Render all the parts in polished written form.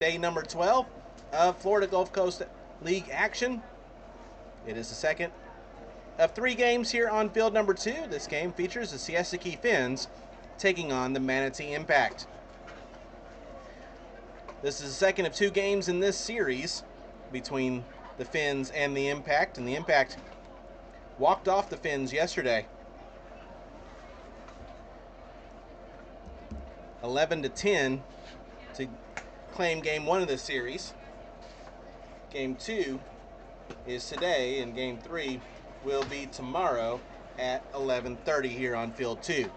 Day number 12 of Florida Gulf Coast League action. It is the second of 3 games here on field number 2. This game features the Siesta Key Phinz taking on the Manatee Impact. This is the second of 2 games in this series between the Phinz and the Impact, and the Impact walked off the Phinz yesterday. 11-10 to claim game 1 of this series. Game 2 is today, and game 3 will be tomorrow at 11:30 here on field 2.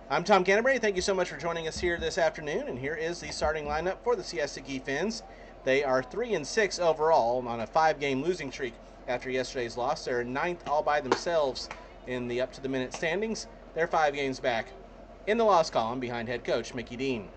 I'm Tom Canterbury. Thank you so much for joining us here this afternoon, and here is the starting lineup for the Siesta Key Phinz. They are 3-6 overall on a 5-game losing streak after yesterday's loss. They're 9th all by themselves in the up-to-the-minute standings. They're 5 games back in the loss column behind head coach Mickey Dean.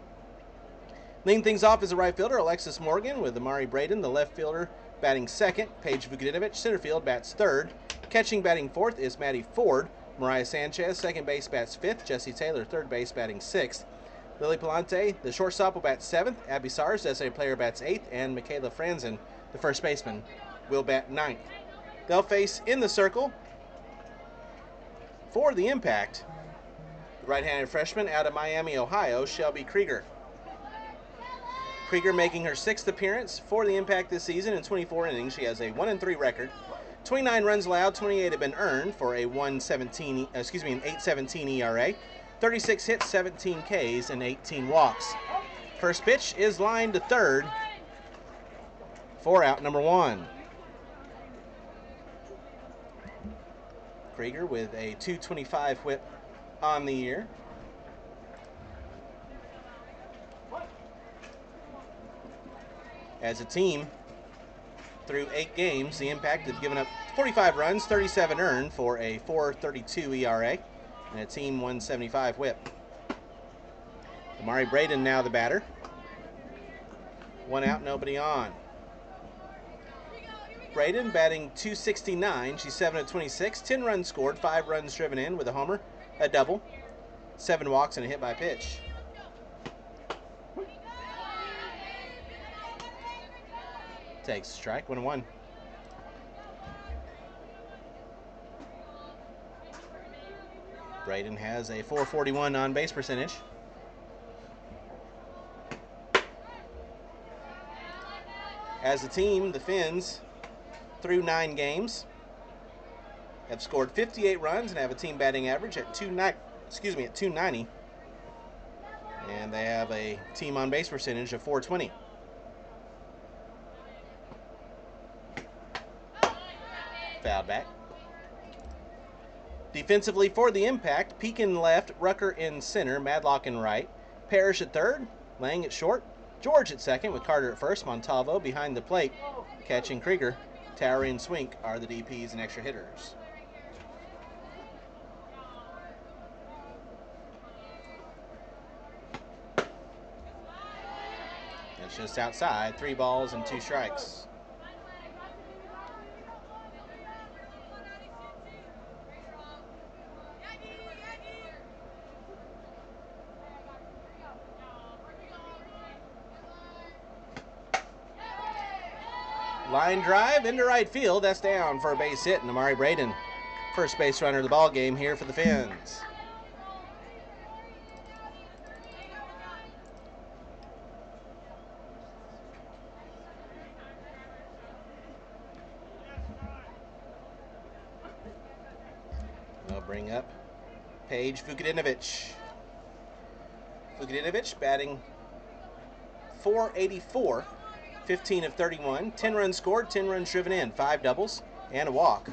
Leading things off is the right fielder, Alexis Morgan, with Amari Braden, the left fielder, batting second. Paige Vukadinovich, center field, bats third. Catching, batting fourth, is Maddie Ford. Mariah Sanchez, second base, bats fifth. Jesse Taylor, third base, batting sixth. Lily Palante, the shortstop, will bat seventh. Abby Sars, designated player, bats eighth. And Michaela Franzen, the first baseman, will bat ninth. They'll face in the circle for the Impact, the right-handed freshman out of Miami, Ohio, Shelby Krieger. Krieger making her 6th appearance for the Impact this season in 24 innings. She has a 1-3 record. 29 runs allowed, 28 have been earned for an 8.17 ERA. 36 hits, 17 Ks, and 18 walks. First pitch is lined to third for out number 1. Krieger with a .225 whip on the year. As a team, through 8 games, the Impact have given up 45 runs, 37 earned for a .432 ERA and a team 175 whip. Amari Braden now the batter. 1 out, nobody on. Braden batting .269. She's 7 of 26, 10 runs scored, 5 runs driven in with a homer, a double, 7 walks, and a hit by pitch. Takes a strike, 1-1. Braden has a .441 on base percentage. As a team, the Phinz, through 9 games, have scored 58 runs and have a team batting average at .290. And they have a team on base percentage of .420. Fouled back. Defensively for the Impact, Peak in left, Rucker in center, Madlock in right, Parrish at third, Lang at short, George at second with Carter at first, Montalvo behind the plate, catching Krieger, Towery and Swink are the DPs and extra hitters. It's just outside, 3 balls and 2 strikes. Line drive into right field. That's down for a base hit, and Amari Braden, first base runner of the ball game here for the Phinz. We'll bring up Paige Vukadinovich. Vukadinovich batting .484. 15 of 31, 10 runs scored, 10 runs driven in, 5 doubles, and a walk.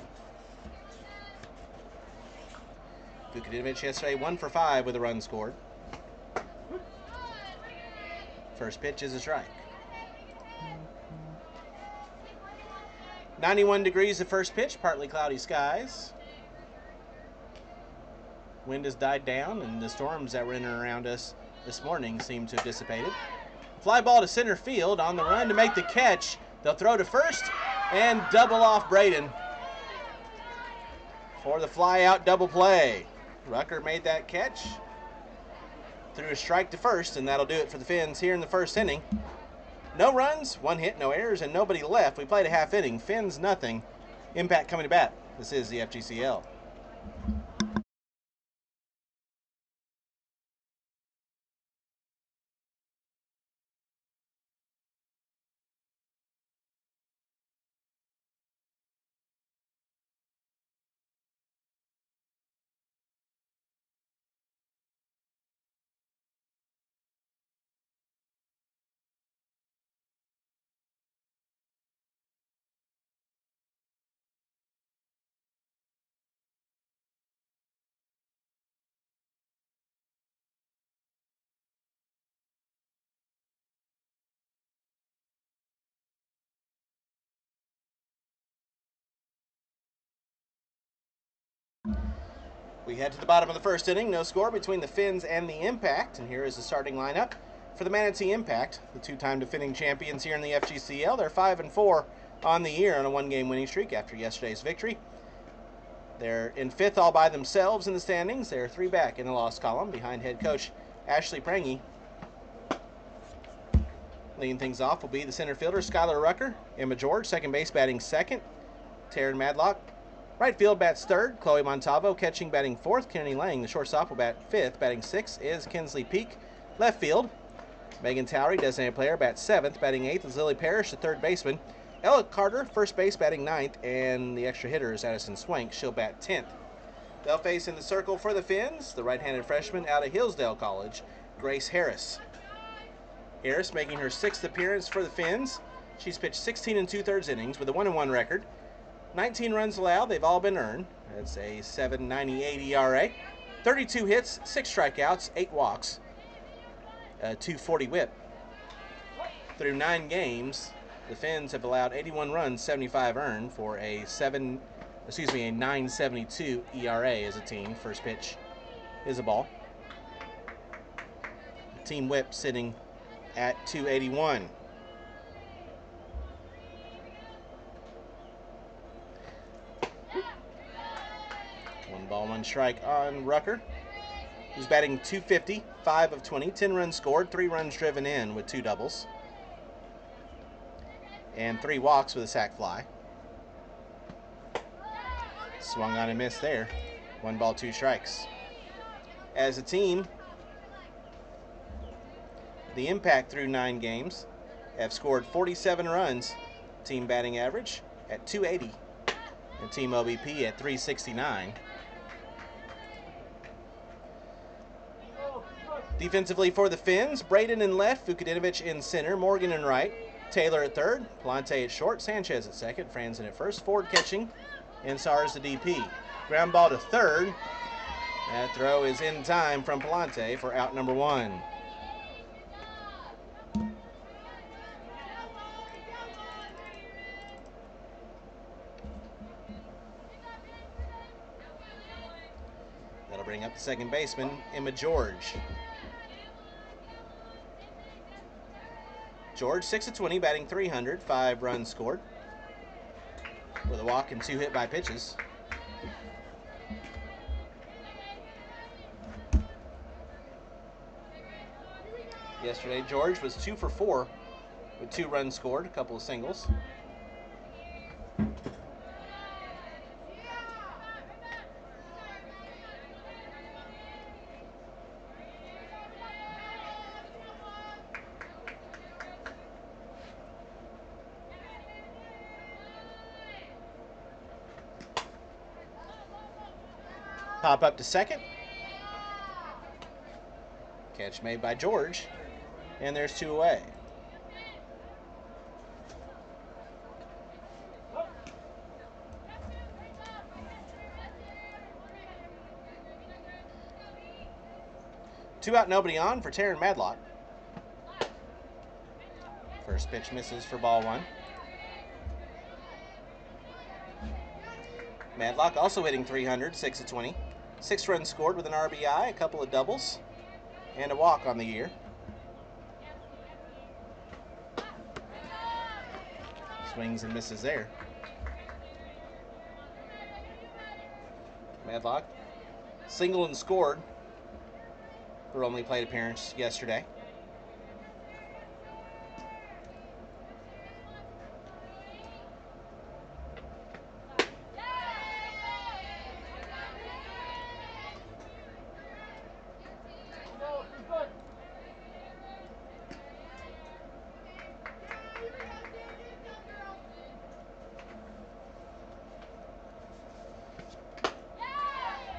Vukadinovich yesterday 1 for 5 with a run scored. First pitch is a strike. 91 degrees the first pitch, partly cloudy skies. Wind has died down, and the storms that were in and around us this morning seem to have dissipated. Fly ball to center field, on the run to make the catch. They'll throw to first and double off Braden for the fly out double play. Rucker made that catch, threw a strike to first, and that'll do it for the Phinz here in the first inning. No runs, 1 hit, no errors, and nobody left. We played a half inning. Phinz nothing. Impact coming to bat. This is the FGCL. We head to the bottom of the first inning. No score between the Phinz and the Impact. And here is the starting lineup for the Manatee Impact, the two-time defending champions here in the FGCL. They're 5-4 on the year on a 1-game winning streak after yesterday's victory. They're in 5th all by themselves in the standings. They're 3 back in the loss column behind head coach Ashley Prangy. Leading things off will be the center fielder Skylar Rucker. Emma George, second base, batting second. Taryn Madlock. Right field bats third. Chloe Montalvo catching, batting fourth. Kennedy Lang, the shortstop, will bat fifth. Batting sixth is Kinsley Peak. Left field, Megan Towery, designated player, bats seventh. Batting eighth is Lily Parrish, the third baseman. Ella Carter, first base, batting ninth. And the extra hitter is Addison Swank. She'll bat 10th. They'll face in the circle for the Phinz, the right-handed freshman out of Hillsdale College, Grace Harris. Harris making her 6th appearance for the Phinz. She's pitched 16 2/3 innings with a 1-1 record. 19 runs allowed, they've all been earned. That's a 7.98 ERA. 32 hits, 6 strikeouts, 8 walks, a 2.40 whip. Through 9 games, the Phinz have allowed 81 runs, 75 earned for a 9.72 ERA as a team. First pitch is a ball. Team whip sitting at 281. One ball, one strike on Rucker, who's batting .250, 5 of 20, 10 runs scored, 3 runs driven in with 2 doubles, and 3 walks with a sac fly. Swung on and missed there. 1 ball, 2 strikes. As a team, the Impact through 9 games have scored 47 runs. Team batting average at .280 and team OBP at .369. Defensively for the Phinz, Braden in left, Vukadinovich in center, Morgan in right, Taylor at third, Palante at short, Sanchez at second, Franzen at first, Ford catching, and Sars the DP. Ground ball to third. That throw is in time from Palante for out number 1. That'll bring up the second baseman, Emma George. George, 6 of 20, batting .300, 5 runs scored, with a walk and 2 hit by pitches. Yesterday, George was 2 for 4 with 2 runs scored, a couple of singles. Pop up to second. Catch made by George. And there's 2 away. Two out, nobody on for Taryn Madlock. First pitch misses for ball 1. Madlock also hitting .300, 6 of 20. 6 runs scored with an RBI, a couple of doubles, and a walk on the year. Swings and misses there. Madlock singled and scored her only plate appearance yesterday.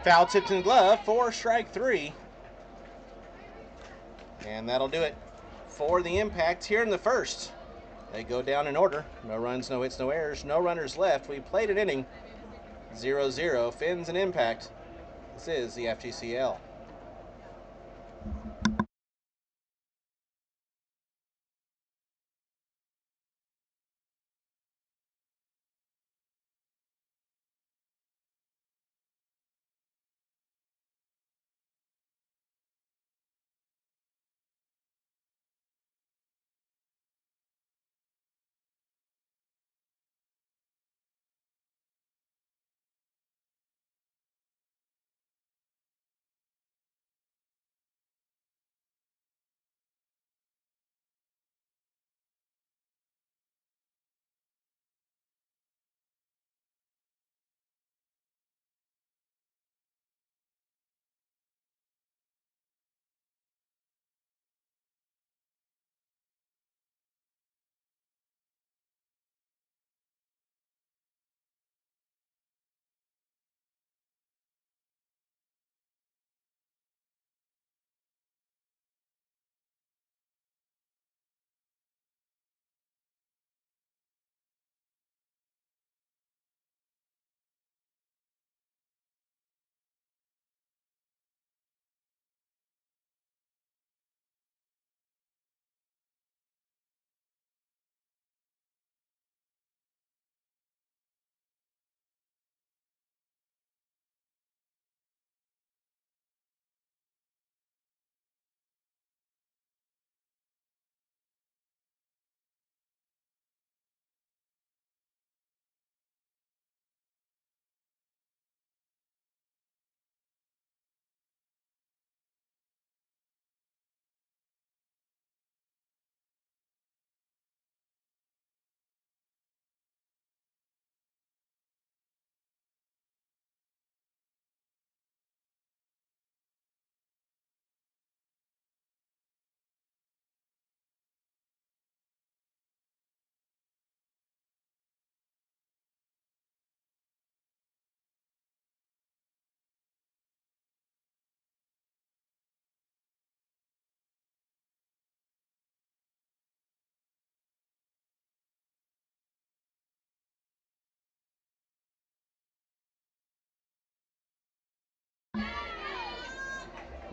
Foul tipped in the glove for strike 3. And that'll do it for the Impact here in the first. They go down in order. No runs, no hits, no errors, no runners left. We played an inning. 0-0. Phinz and Impact. This is the FGCL.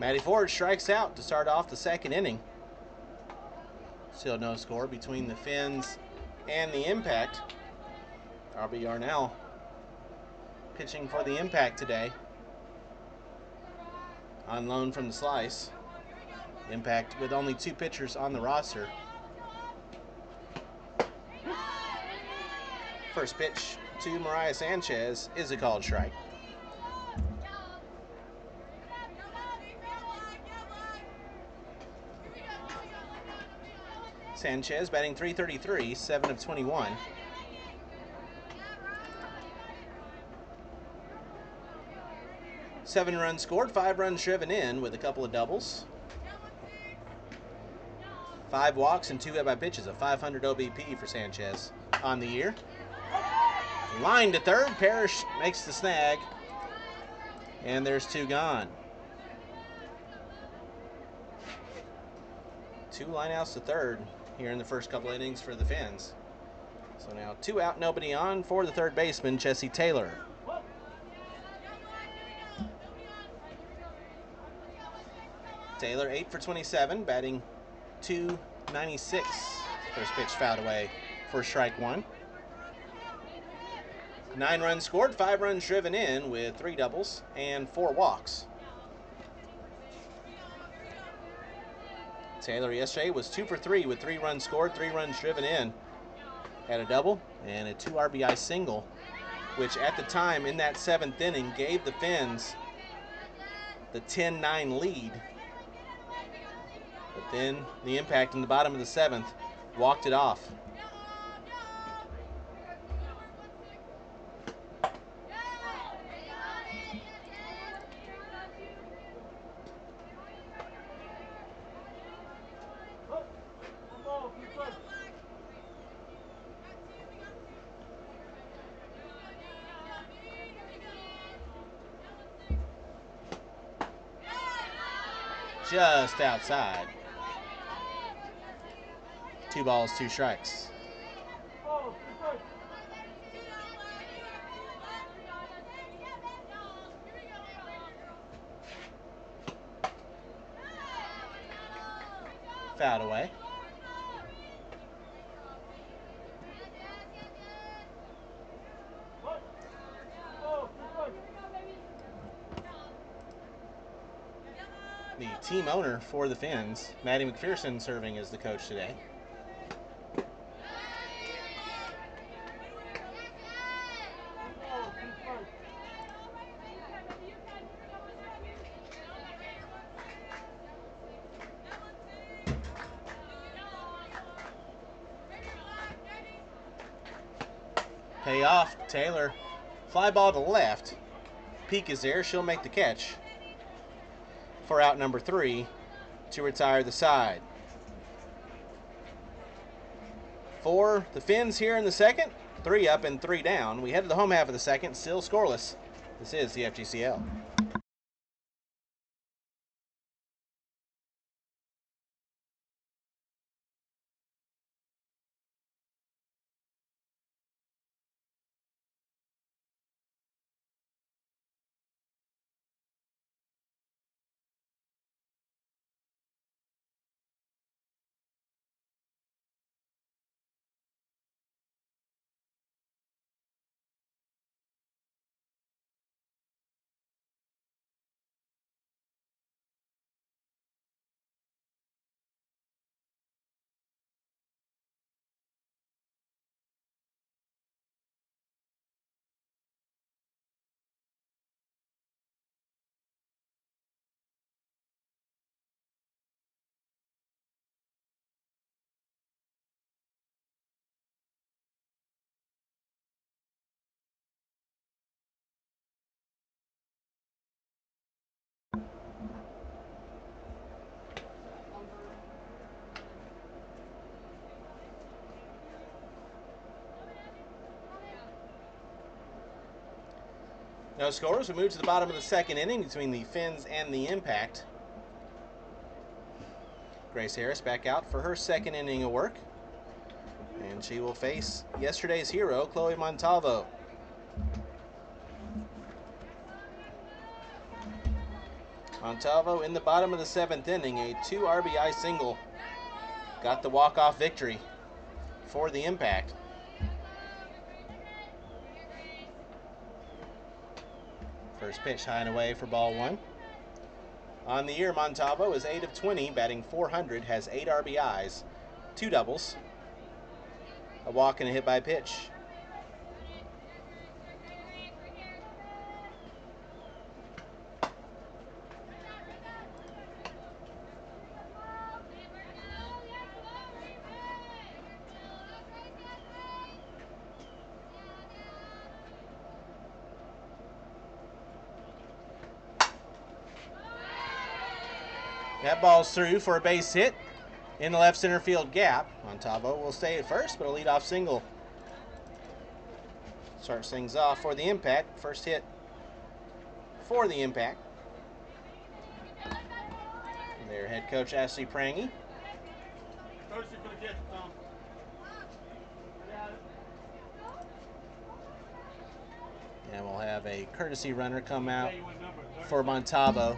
Matty Ford strikes out to start off the second inning. Still no score between the Phinz and the Impact. Darby Yarnell pitching for the Impact today. On loan from the Slice. Impact with only 2 pitchers on the roster. First pitch to Mariah Sanchez is a called strike. Sanchez batting .333, 7 of 21. Seven runs scored, 5 runs driven in with a couple of doubles. 5 walks and 2 hit-by pitches, a 500 OBP for Sanchez on the year. Line to third, Parrish makes the snag, and there's 2 gone. 2 lineouts to third here in the first couple innings for the Phinz. So now 2 out, nobody on for the third baseman, Jesse Taylor. Taylor 8 for 27, batting .296. First pitch fouled away for strike 1. 9 runs scored, 5 runs driven in with 3 doubles and 4 walks. Taylor yesterday was 2 for 3 with 3 runs scored, 3 runs driven in. Had a double and a 2 RBI single, which at the time in that 7th inning gave the Phinz the 10-9 lead. But then the Impact in the bottom of the 7th walked it off. just outside. 2 balls, 2 strikes. Fouled away. The team owner for the Phinz, Maddie McPherson, serving as the coach today. Payoff, Taylor. Fly ball to left. Peak is there. She'll make the catch for out number 3 to retire the side. For the Phinz here in the second, 3 up and 3 down. We head to the home half of the second, still scoreless. This is the FGCL. No scores. We move to the bottom of the second inning between the Phinz and the Impact. Grace Harris back out for her second inning of work. And she will face yesterday's hero, Chloe Montalvo. Montalvo in the bottom of the 7th inning, a 2 RBI single. Got the walk-off victory for the Impact. First pitch high and away for ball 1. On the year, Montalvo is 8 of 20, batting .400, has 8 RBIs, 2 doubles, a walk and a hit by pitch. That ball's through for a base hit in the left center field gap. Montalvo will stay at first, but a leadoff single starts things off for the Impact. First hit for the Impact. Their head coach, Ashley Prangy. And we'll have a courtesy runner come out for Montalvo.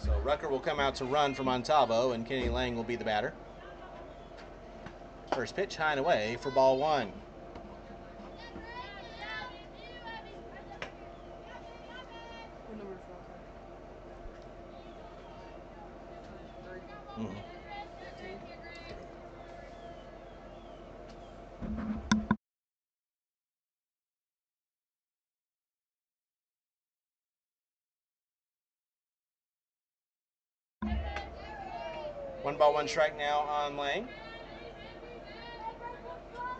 So Rucker will come out to run for Montalvo, and Kenny Lang will be the batter. First pitch high and away for ball 1. Mm-hmm. 1 ball, 1 strike now on Lang,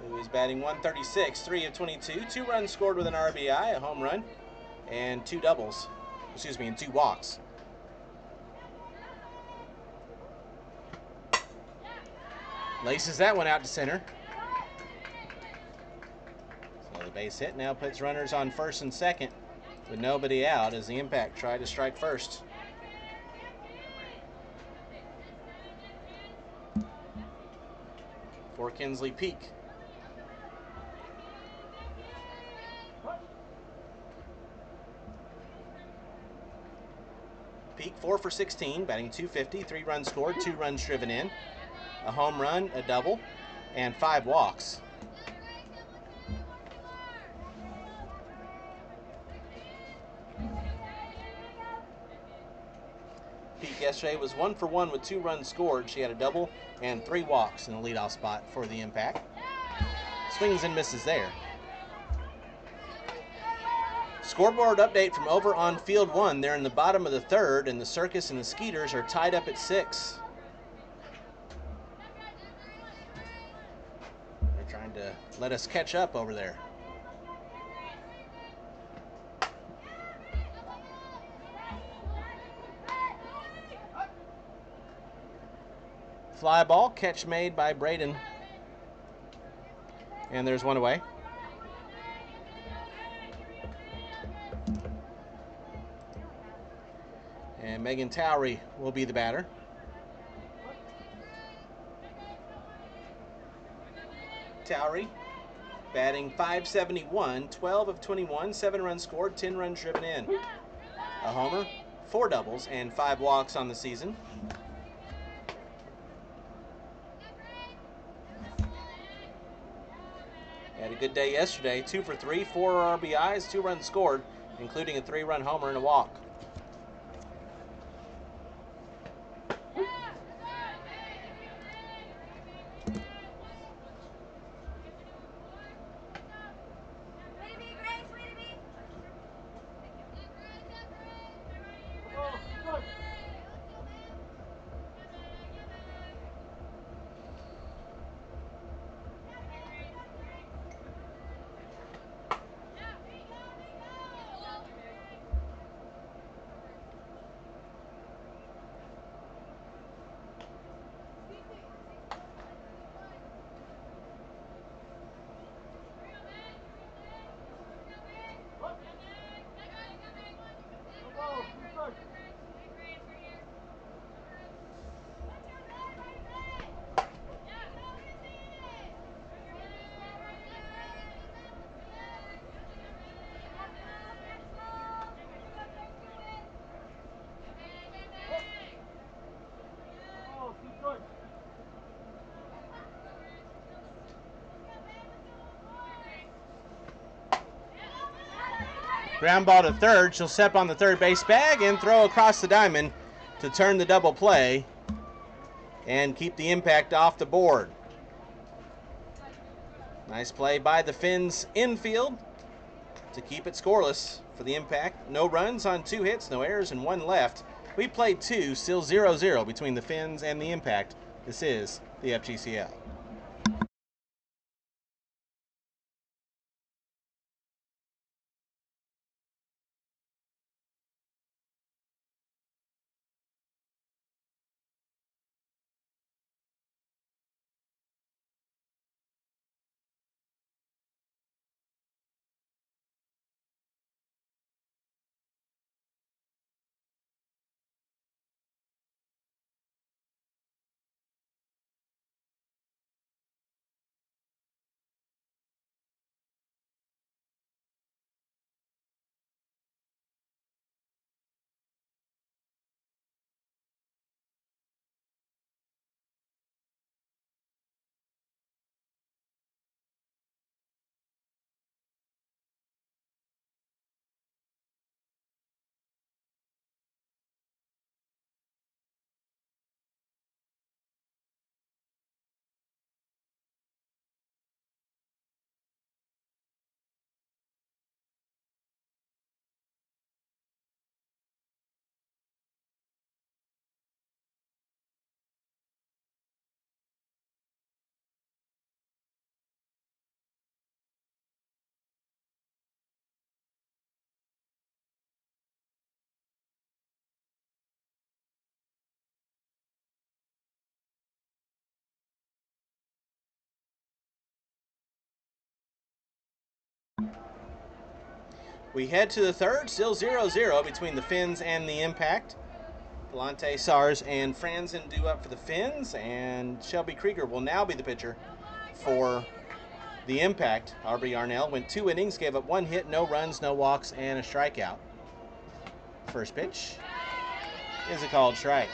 who is batting .136, 3 of 22, 2 runs scored with an RBI, a home run, and 2 doubles, and 2 walks. Laces that one out to center. So the Base hit now puts runners on first and second with nobody out as the Impact tried to strike first. For Kinsley Peak. Peak 4 for 16, batting .250, 3 runs scored, 2 runs driven in, a home run, a double, and 5 walks. Peak yesterday was 1 for 1 with 2 runs scored. She had a double and 3 walks in the leadoff spot for the Impact. Swings and misses there. Scoreboard update from over on field 1. They're in the bottom of the third, and the Circus and the Skeeters are tied up at 6. They're trying to let us catch up over there. Fly ball, catch made by Braden. And there's one away. And Megan Towery will be the batter. Towery batting .571, 12 of 21, 7 runs scored, 10 runs driven in. A homer, 4 doubles, and 5 walks on the season. Had a good day yesterday, 2 for 3, 4 RBIs, 2 runs scored, including a 3-run homer and a walk. Ground ball to third. She'll step on the third base bag and throw across the diamond to turn the double play and keep the Impact off the board. Nice play by the Phinz infield to keep it scoreless for the Impact. No runs on 2 hits, no errors, and 1 left. We played 2, still 0-0 between the Phinz and the Impact. This is the FGCL. We head to the third, still 0-0 between the Phinz and the Impact. Delonte Sars and Franzen due up for the Phinz, and Shelby Krieger will now be the pitcher for the Impact. Aubrey Arnell went 2 innings, gave up 1 hit, no runs, no walks, and a strikeout. First pitch is a called strike.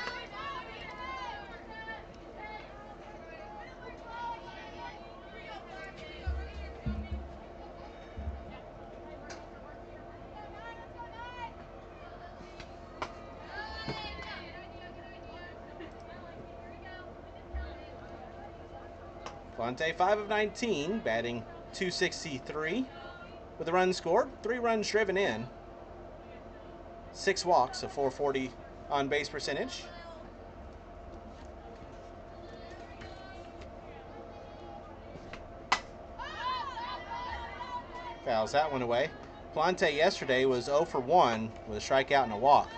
Fonte 5 of 19, batting .263 with a run scored, 3 runs driven in, 6 walks, a .440 on base percentage. Fouls that one away. Plante yesterday was 0 for 1 with a strikeout and a walk.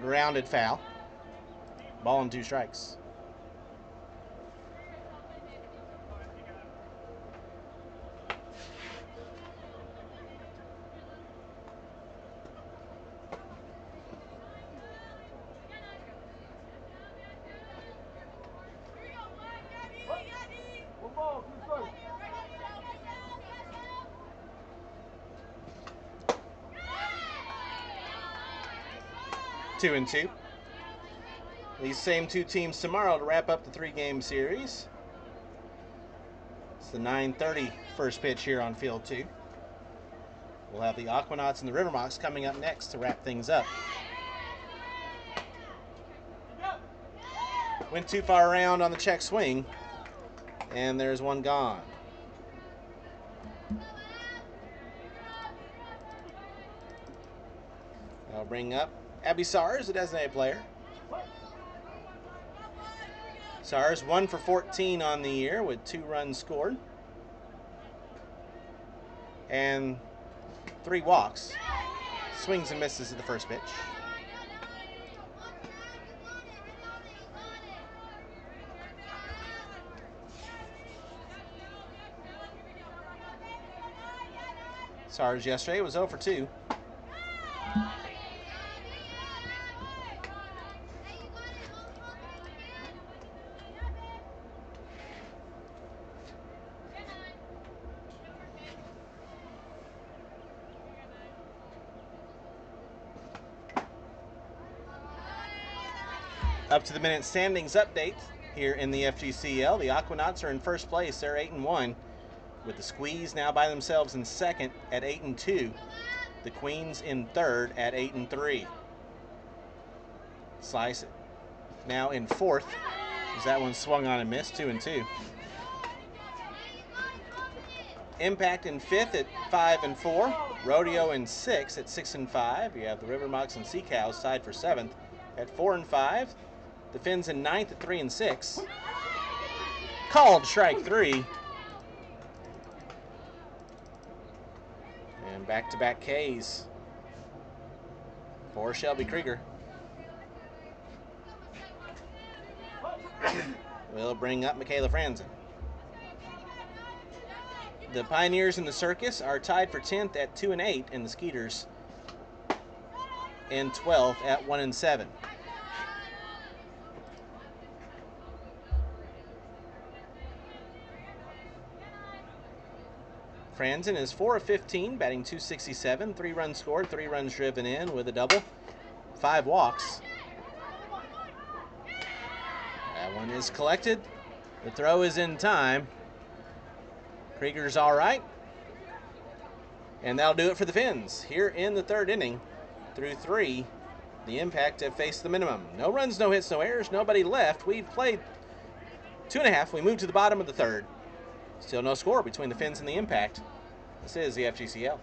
Grounded foul. Ball and 2 strikes. Two and two. These same 2 teams tomorrow to wrap up the 3-game series. It's the 9:30 first pitch here on Field 2. We'll have the Aquanauts and the Rivermocks coming up next to wrap things up. Went too far around on the check swing, and there's one gone. I'll bring up Abby Sars, the designated player. Sars 1 for 14 on the year with 2 runs scored and 3 walks. Swings and misses at the first pitch. Sars yesterday was 0 for 2. Up to the minute standings update here in the FGCL. The Aquanauts are in first place. They're 8-1, with the Squeeze now by themselves in second at 8-2. The Queens in third at 8-3. Slice now in fourth, as that one swung on and missed, 2-2. Impact in fifth at 5-4. Rodeo in sixth at 6-5. You have the Rivermocks and Sea Cows tied for seventh at 4-5. The Phinz in ninth at 3-6. Called strike 3. And back-to-back Ks for Shelby Krieger. We'll bring up Michaela Franzen. The Pioneers and the Circus are tied for 10th at 2-8, and the Skeeters in 12th at 1-7. Franzen is 4 of 15, batting .267, 3 runs scored, 3 runs driven in with a double, 5 walks. That one is collected. The throw is in time. Krieger's all right. And that'll do it for the Phinz. Here in the third inning, through 3, the Impact have faced the minimum. No runs, no hits, no errors, nobody left. We've played 2.5. We move to the bottom of the third. Still no score between the Phinz and the Impact. This is the FGCL.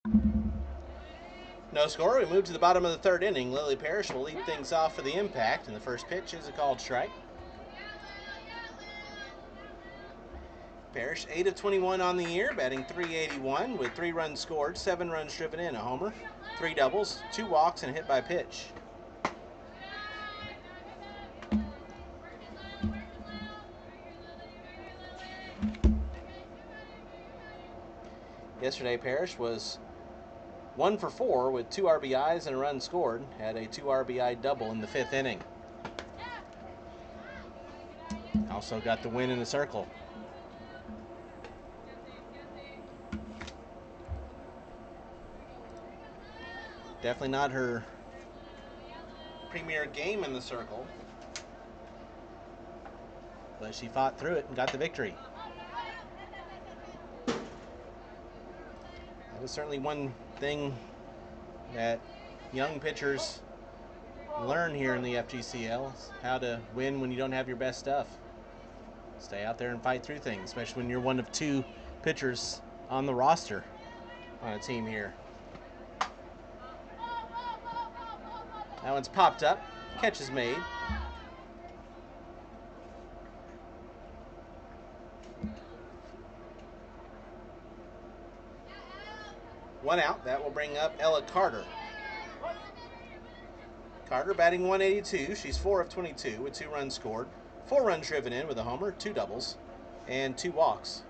No score. We move to the bottom of the third inning. Lily Parrish will lead things off for the Impact, and the first pitch is a called strike. Parrish 8 of 21 on the year, batting .381 with 3 runs scored, 7 runs driven in, a homer, 3 doubles, 2 walks, and a hit by pitch. Yesterday, Parrish was 1 for 4 with 2 RBIs and a run scored. Had a 2 RBI double in the 5th inning. Also got the win in the circle. Definitely not her premier game in the circle, but she fought through it and got the victory. That is certainly one thing that young pitchers learn here in the FGCL, is how to win when you don't have your best stuff. Stay out there and fight through things, especially when you're one of 2 pitchers on the roster on a team here. That one's popped up. Catch is made. One out. That will bring up Ella Carter. Carter batting .182. She's 4 of 22 with 2 runs scored, 4 runs driven in with a homer, 2 doubles, and 2 walks.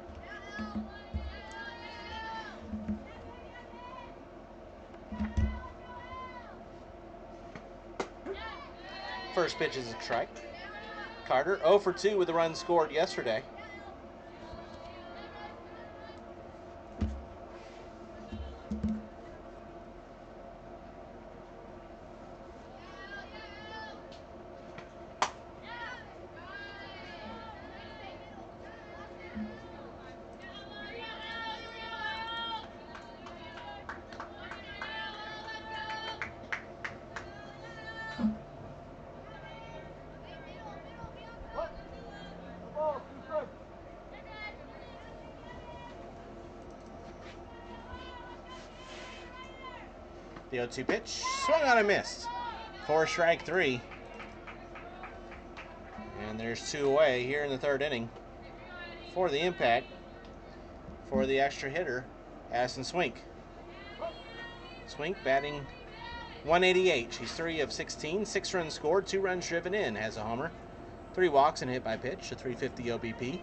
First pitch is a strike. Carter 0 for 2 with a run scored yesterday. The 0-2 pitch, swung on and missed. 4 strike 3. And there's 2 away here in the 3rd inning for the Impact. For the extra hitter, Addison Swink. Swink batting .188. She's 3 of 16, 6 runs scored, 2 runs driven in, has a homer, 3 walks and a hit by pitch, a .350 OBP.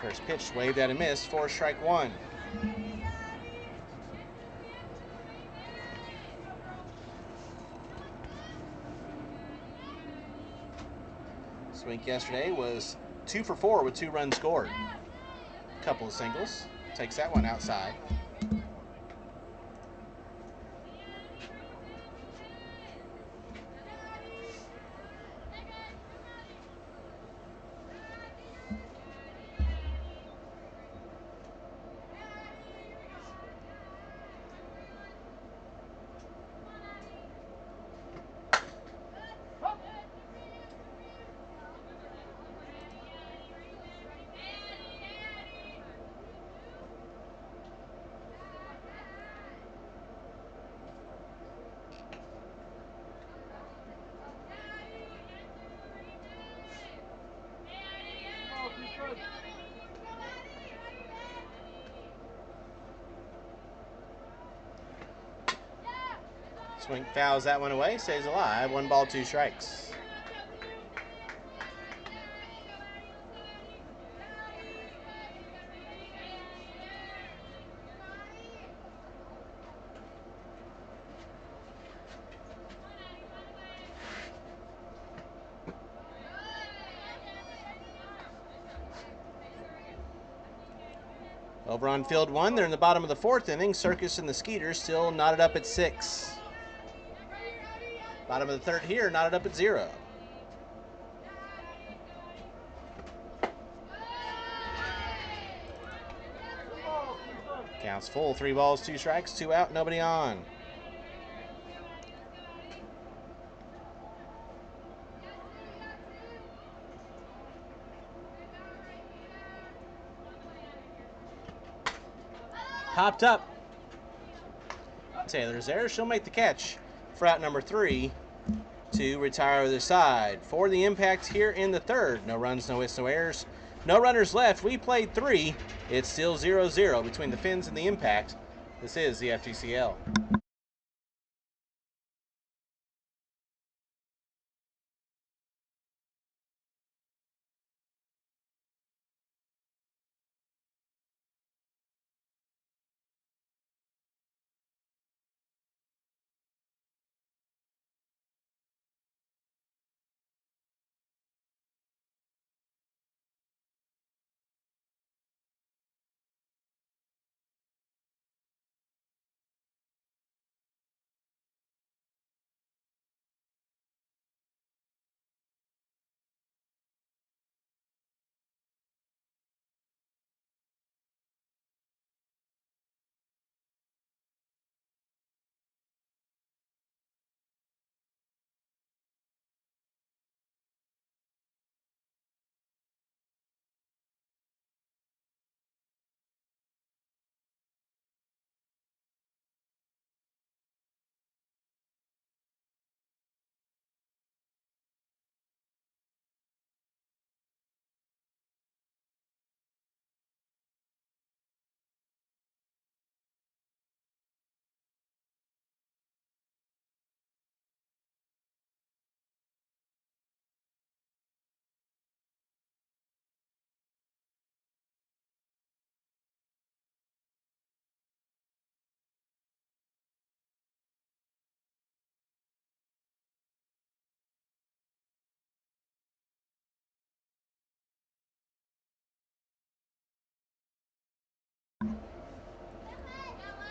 First pitch waved at a miss, 4 strike 1. Swink yesterday was 2 for 4 with 2 runs scored. Couple of singles. Takes that one outside. Swink fouls that one away, stays alive. 1 ball, 2 strikes. Over on field 1, they're in the bottom of the 4th inning. Circus and the Skeeters still knotted up at 6. Bottom of the 3rd here, knotted up at 0. Counts full, 3 balls, 2 strikes, 2 out, nobody on. Popped up. Taylor's there. She'll make the catch for out number 3 to retire the side. For the Impact here in the third. No runs, no hits, no errors. No runners left. We played 3. It's still 0-0 between the Phinz and the Impact. This is the FGCL.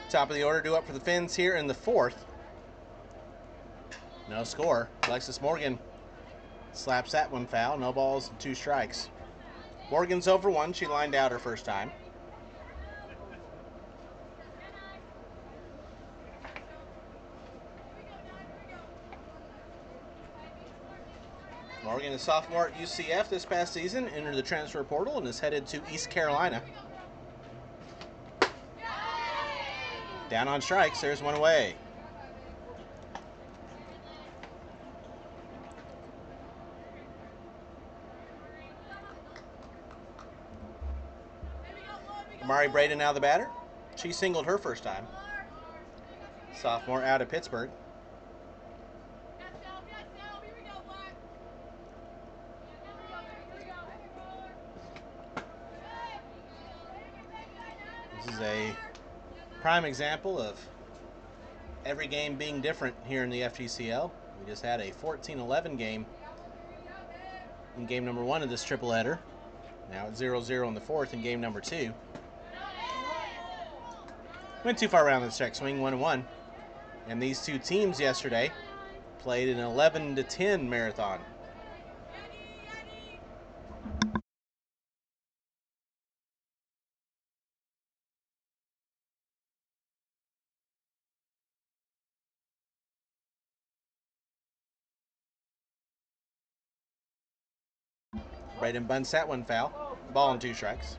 Top of the order due up for the Phinz here in the fourth. No score. Alexis Morgan slaps that one foul. No balls and 2 strikes. Morgan's over 1. She lined out her first time. Morgan, a sophomore at UCF this past season, entered the transfer portal and is headed to East Carolina. Down on strikes. There's one away. Amari Braden now the batter. She singled her first time. Sophomore out of Pittsburgh. This is a prime example of every game being different here in the FGCL. We just had a 14-11 game in game number 1 of this triple header. Now it's 0-0 in the fourth in game number 2. Went too far around the check swing, 1-1. And these two teams yesterday played an 11-10 marathon. Braden bunts that one foul. Ball and 2 strikes.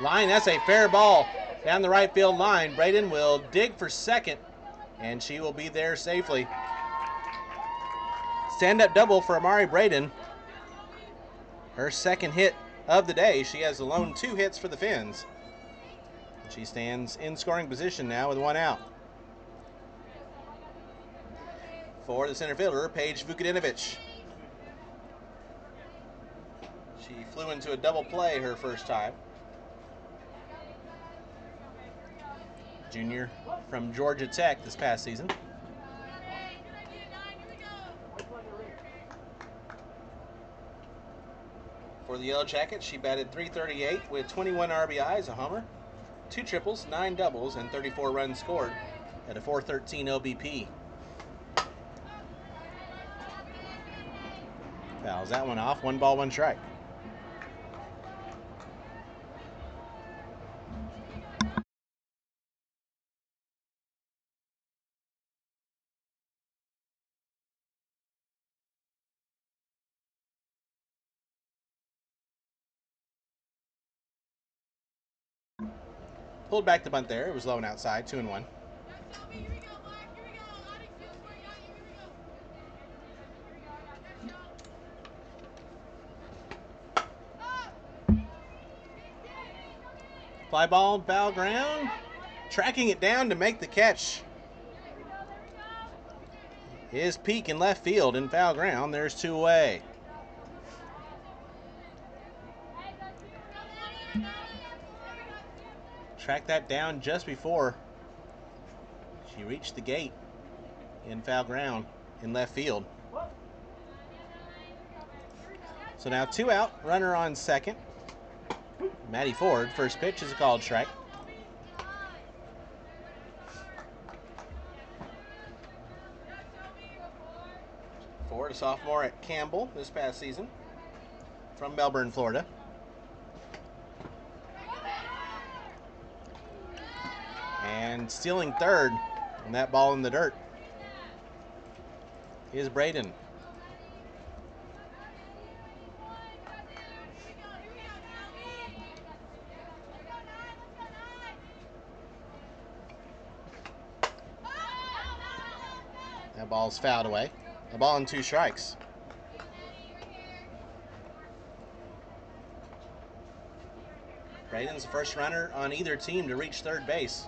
Line, that's a fair ball down the right field line. Braden will dig for second, and she will be there safely. Stand-up double for Amari Braden. Her second hit of the day. She has alone 2 hits for the Phinz. She stands in scoring position now with 1 out. For the center fielder, Paige Vukadinovich. She flew into a double play her first time. Junior from Georgia Tech this past season. For the Yellow Jackets, she batted .338 with 21 RBIs, a homer, 2 triples, 9 doubles, and 34 runs scored at a .413 OBP. Fouls that one off. 1 ball, 1 strike. Pulled back the bunt there. It was low and outside, 2-1. Fly ball, foul ground. Tracking it down to make the catch is Peak in left field in foul ground. There's 2 away. Tracked that down just before she reached the gate in foul ground in left field. So now 2 out, runner on second. Maddie Ford, first pitch is a called strike. Ford, a sophomore at Campbell this past season from Melbourne, Florida. And stealing third on that ball in the dirt is Braden. That ball's fouled away. A ball and 2 strikes. Braden's the first runner on either team to reach third base.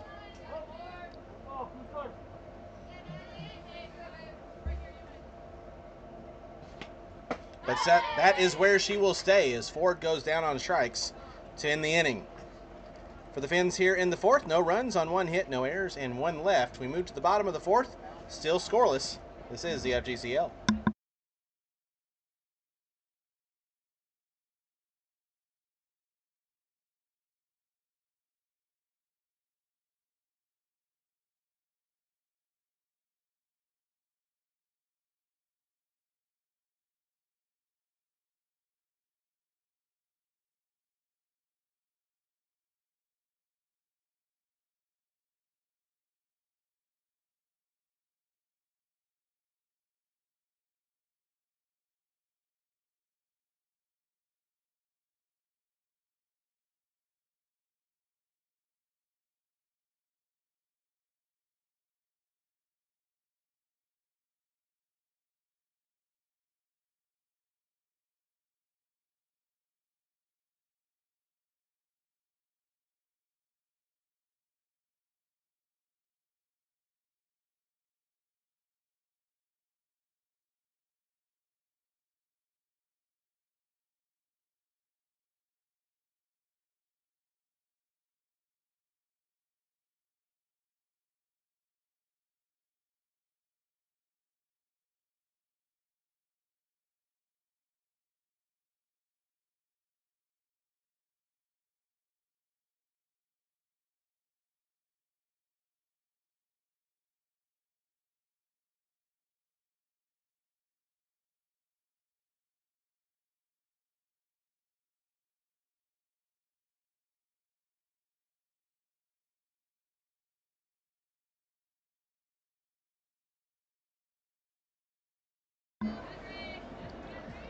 But that is where she will stay as Ford goes down on strikes to end the inning. For the Phinz here in the 4th, no runs on 1 hit, no errors, and 1 left. We move to the bottom of the 4th, still scoreless. This is the FGCL.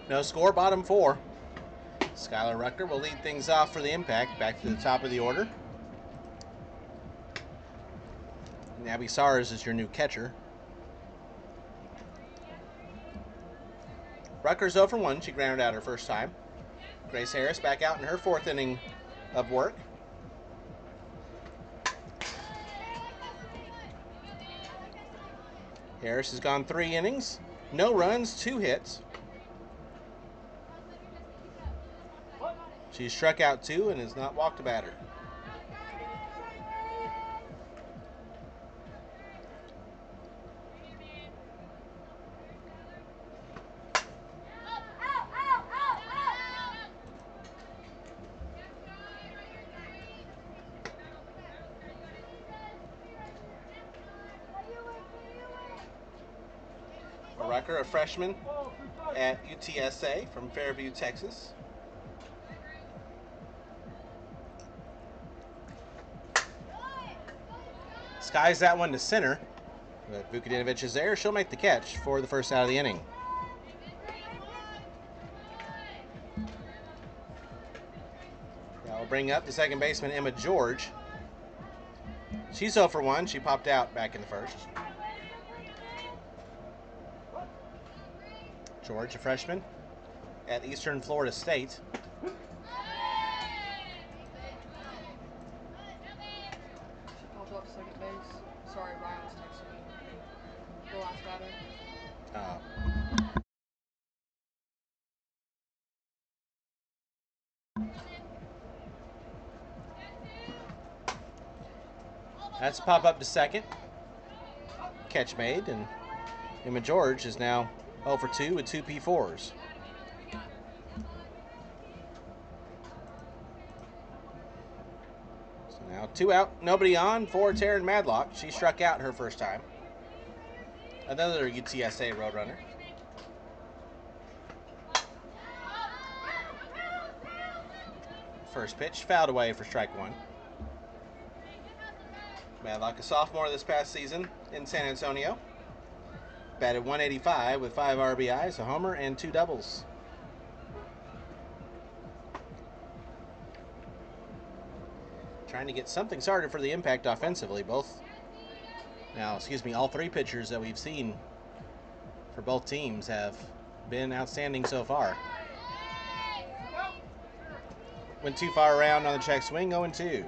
No score, bottom 4. Skylar Rucker will lead things off for the Impact. Back to the top of the order. And Abby Sars is your new catcher. Rucker's 0 for 1. She grounded out her first time. Grace Harris back out in her 4th inning of work. Harris has gone 3 innings. No runs, 2 hits. She's struck out 2 and has not walked a batter. Rucker, a freshman at UTSA from Fairview, Texas. Skies that one to center, but Vukadinovich is there. She'll make the catch for the first out of the inning. That will bring up the second baseman, Emma George. She's 0 for 1. She popped out back in the first. George, a freshman at Eastern Florida State. Popped up second base. Sorry, Ryan was texting me. The last batter. That's a pop up to second. Catch made, and Emma George is now 0 for 2 with 2 P4s. So now 2 out, nobody on for Taryn Madlock. She struck out her first time. Another UTSA Roadrunner. First pitch, fouled away for strike 1. Madlock, a sophomore this past season in San Antonio. Batted .185 with 5 RBIs, a homer, and 2 doubles. Trying to get something started for the Impact offensively. All 3 pitchers that we've seen for both teams have been outstanding so far. Went too far around on the check swing, 0-2.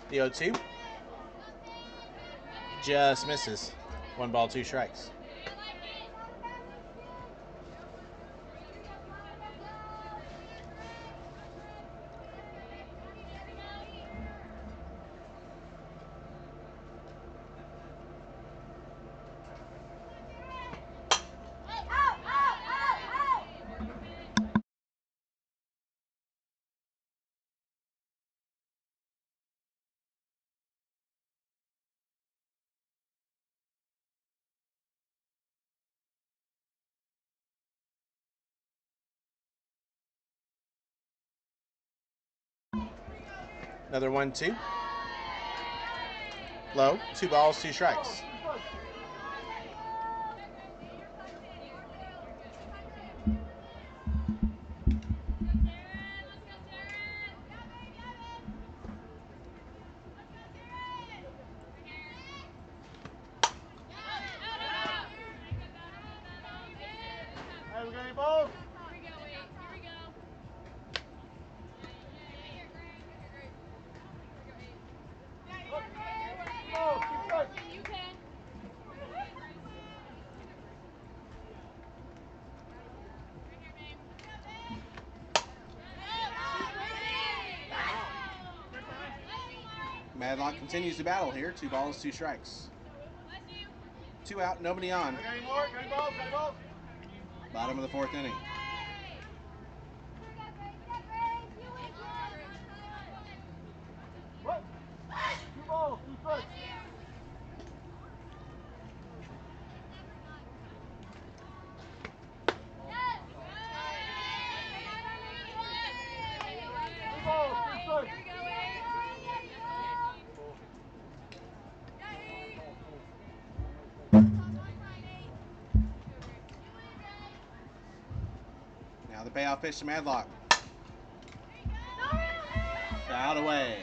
The 0-2 just misses. 1 ball, 2 strikes. Another 1-2. Low, 2 balls, 2 strikes. Hey, we got any balls? Madlock continues to battle here. 2 balls, 2 strikes. 2 out, nobody on. Got any more? Got any balls? Got any balls? Bottom of the 4th inning. What? 2 balls, 2 strikes. Now the payoff pitch to Madlock. Fouled away.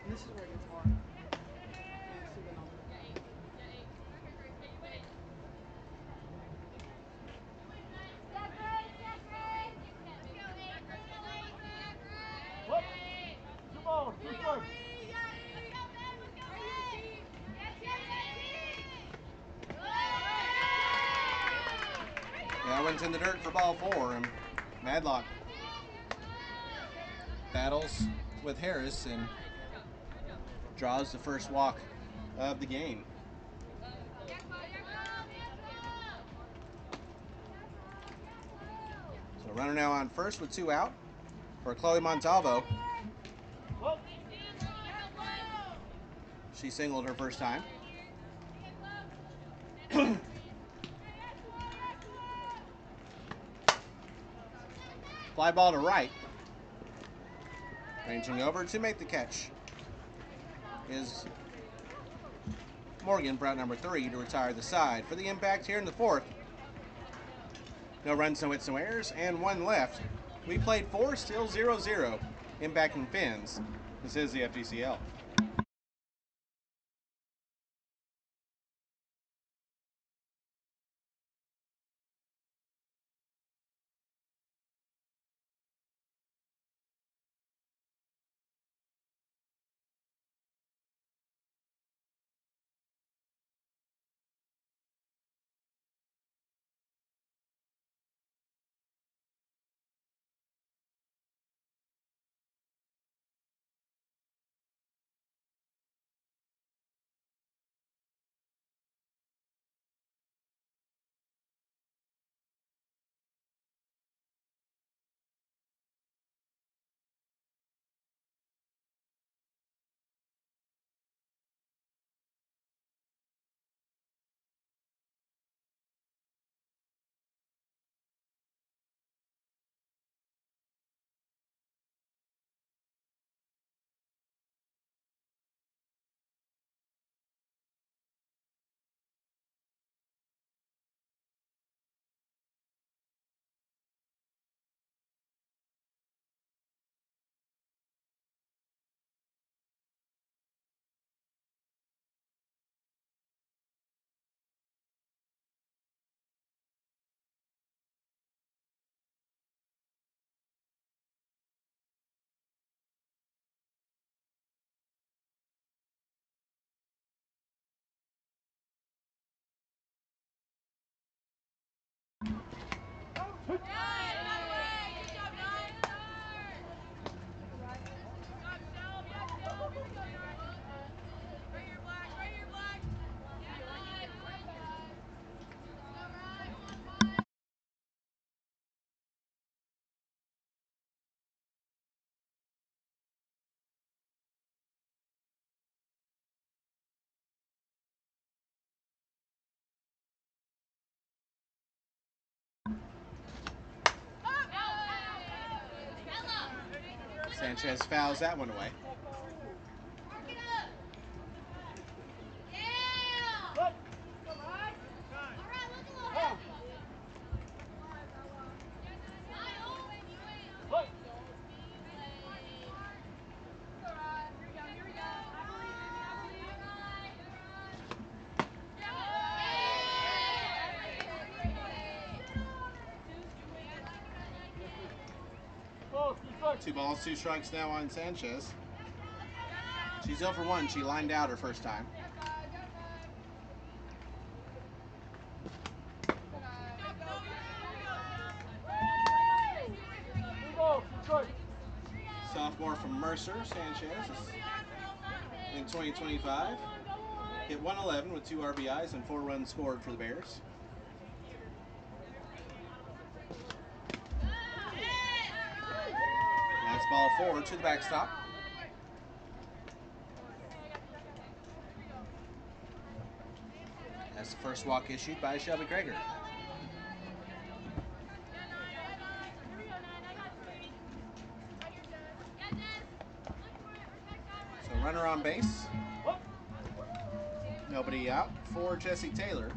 This is where it gets hard. What? 2 balls, 2 strikes. That one's in the dirt for ball 4, and Madlock battles with Harris and draws the first walk of the game. So runner now on first with 2 out for Chloe Montalvo. She singled her first time. Fly ball to right. Ranging over to make the catch is Morgan, route number 3, to retire the side. For the impact here in the 4th. No runs, no hits, no errors, and 1 left. We played 4, still 0-0. Impacting Phinz. This is the FDCL. Sanchez fouls that one away. Ball, 3 strikes. 2 balls, 2 strikes now on Sanchez. She's 0 for 1. She lined out her first time. Sophomore from Mercer, Sanchez, in 2025. Hit 111 with 2 RBIs and 4 runs scored for the Bears. That's ball 4 to the backstop. That's the first walk issued by Shelby Krager. So runner on base. Nobody out for Jessie Taylor.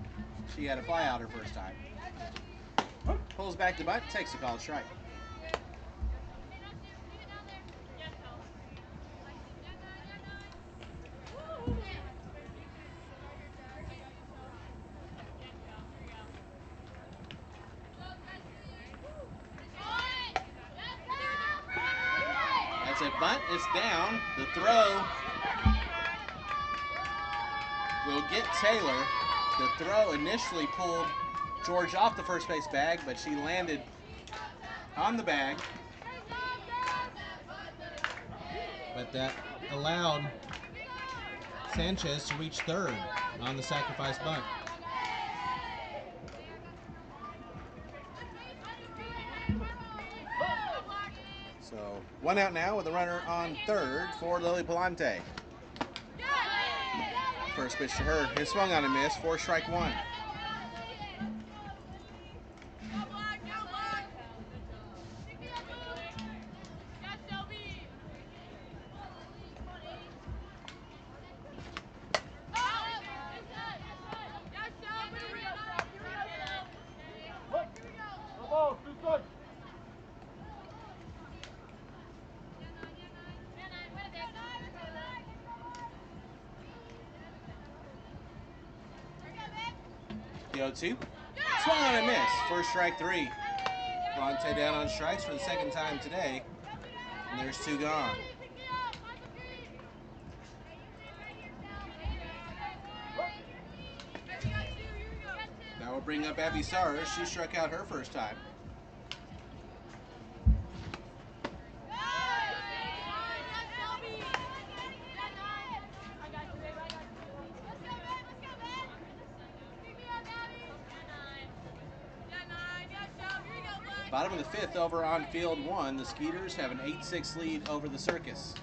She had a fly out her first time. Pulls back the butt, takes a called strike. That's a bunt, it's down. The throw will get Taylor. The throw initially pulled George off the first base bag, but she landed on the bag. But that allowed Sanchez to reach third on the sacrifice bunt. So 1 out now with a runner on third for Lily Palante. First pitch to her, hit swung on a miss for strike 1. The 0-2. Swung on and miss. First strike, 3. Bronte down on strikes for the second time today. And there's 2 gone. That will bring up Abby Sars. She struck out her first time. Bottom of the 5th over on field 1. The Skeeters have an 8-6 lead over the Circus.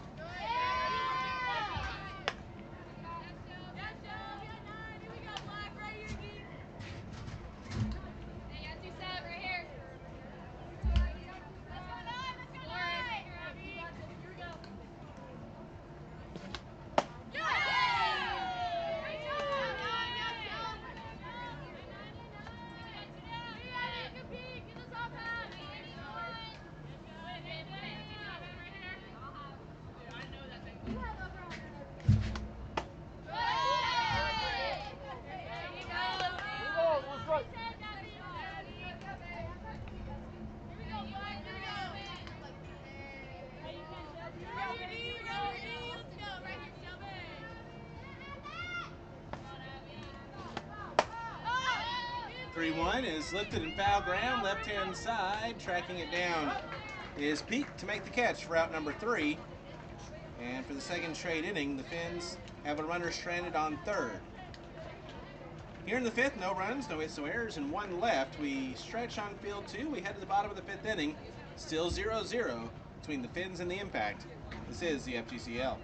Three-1 is lifted and foul ground, left-hand side. Tracking it down is Pete to make the catch for out number 3. And for the second straight inning, the Phinz have a runner stranded on third. Here in the 5th, no runs, no hits, no errors, and 1 left. We stretch on field 2. We head to the bottom of the 5th inning. Still 0-0 between the Phinz and the Impact. This is the FGCL.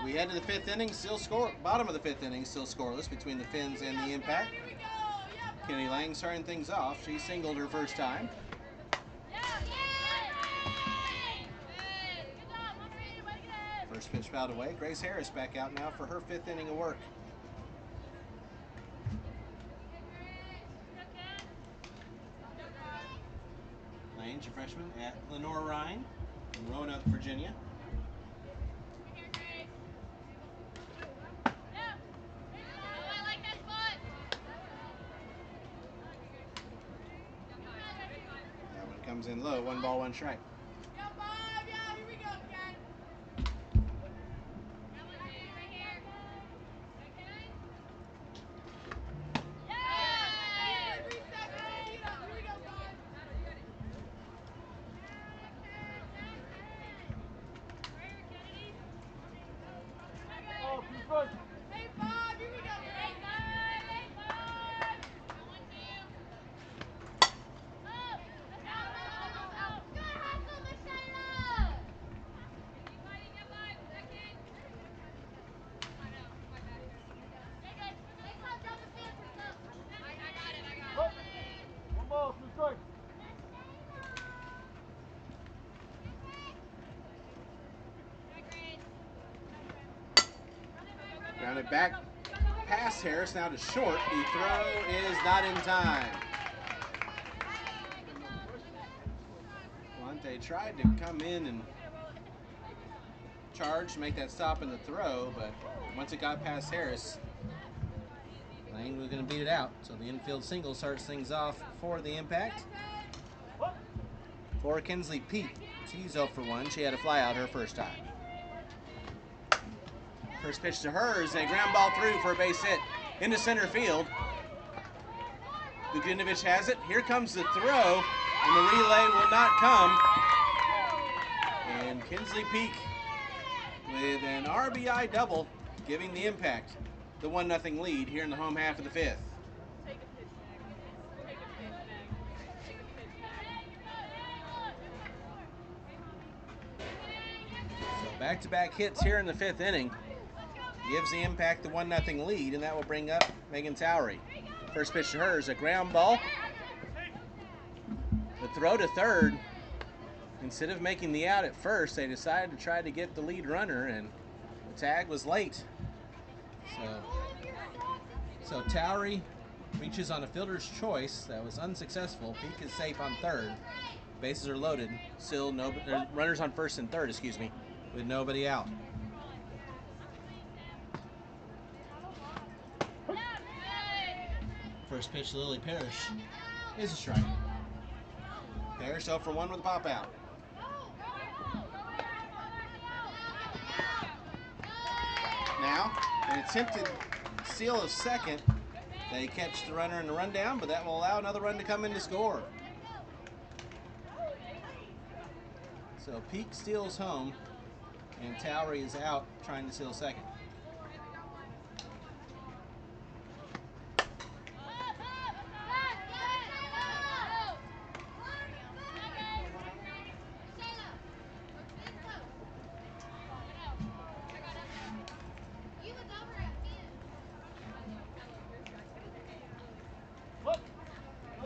We head to the 5th inning, bottom of the 5th inning, still scoreless between the Phinz and the Impact. Kenny Lang starting things off. She singled her first time. First pitch fouled away. Grace Harris back out now for her 5th inning of work. Lane's a freshman at Lenore Rhine in Roanoke, Virginia. That one comes in low. 1 ball, 1 strike. Hey, Bob, here we go. Hey, Bob. One ball, 2 strikes. Grounded back past Harris, now to short. The throw is not in time. They tried to come in and charge to make that stop in the throw, but once it got past Harris, Lane was going to beat it out. So the infield single starts things off for the Impact. For Kinsley Peak, she's 0 for 1. She had a fly out her first time. First pitch to her is a ground ball through for a base hit into center field. Vukinovich has it. Here comes the throw, and the relay will not come. And Kinsley Peak with an RBI double, giving the Impact the 1-0 lead here in the home half of the fifth. So back-to-back hits here in the fifth inning gives the Impact the 1-0 lead, and that will bring up Megan Towery. First pitch to her is a ground ball. The throw to third. Instead of making the out at first, they decided to try to get the lead runner, and the tag was late. So Towery reaches on a fielder's choice that was unsuccessful. Peak is safe on third. Bases are loaded. Still no runners on first and third, with nobody out. First pitch to Lily Parrish is a strike. Parrish 0 for 1 with a pop out. Now, an attempted steal of second. They catch the runner in the rundown, but that will allow another run to come in to score. So Peak steals home, and Towery is out trying to steal second.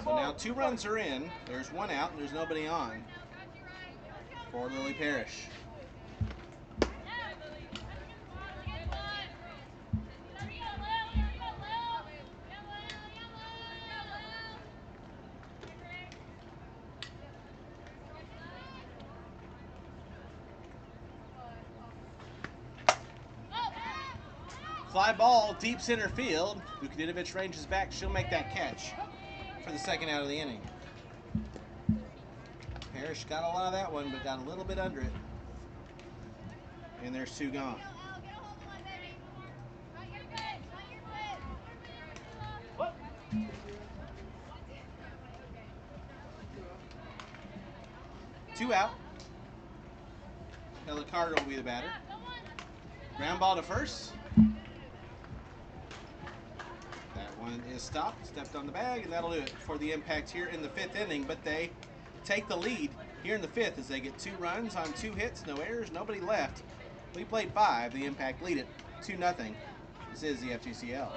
So now 2 runs are in. There's 1 out, and there's nobody on for Lily Parrish. Fly ball, deep center field. Vukinovich ranges back. She'll make that catch for the second out of the inning. Parrish got a lot of that one, but got a little bit under it. And there's 2 gone. Two out. Ella Carter will be the batter. Ground ball to first. That one is stopped, stepped on the bag, and that'll do it for the Impact here in the fifth inning. But they take the lead here in the fifth as they get 2 runs on 2 hits, no errors, nobody left. We played 5. The Impact lead it 2-0. This is the FGCL.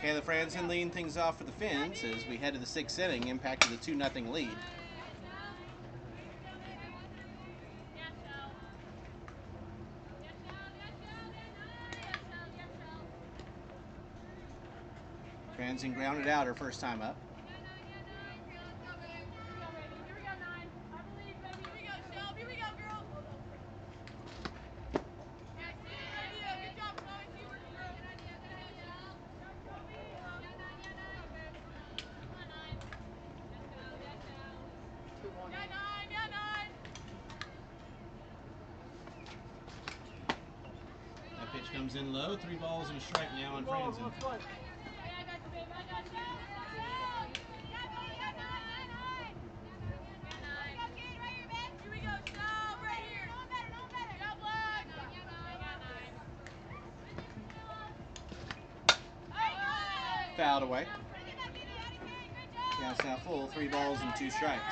Kayla Franzen leading things off for the Phinz as we head to the 6th inning, impacted the 2-0 lead. Franzen grounded out her first time up. That pitch comes in low. 3 balls and a strike now on Franzen. Fouled away. Counts now full. 3 balls and 2 strikes.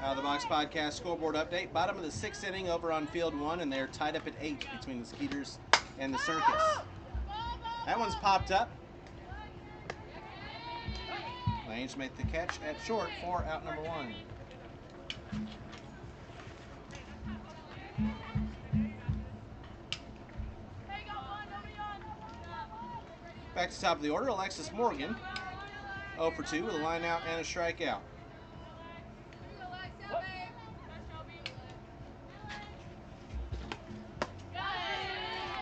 Out of the Box Podcast scoreboard update. Bottom of the 6th inning over on field 1, and they're tied up at 8 between the Skeeters and the Circus. That one's popped up. Lanes make the catch at short for out number 1. Back to top of the order, Alexis Morgan, 0 for 2 with a line out and a strikeout.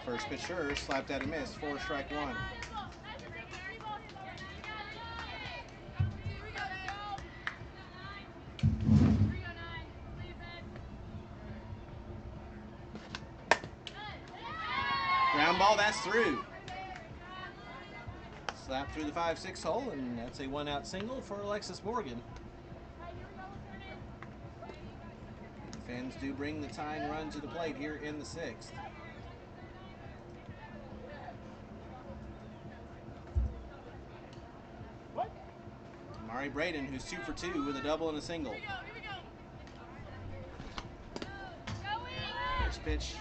First pitch sure, slapped out and missed, 4 strike 1. Ground ball, that's through. Slap through the 5-6 hole, and that's a 1-out single for Alexis Morgan. Fans do bring the tying run to the plate here in the 6th. Amari Braden, who's 2 for 2 with a double and a single. First pitch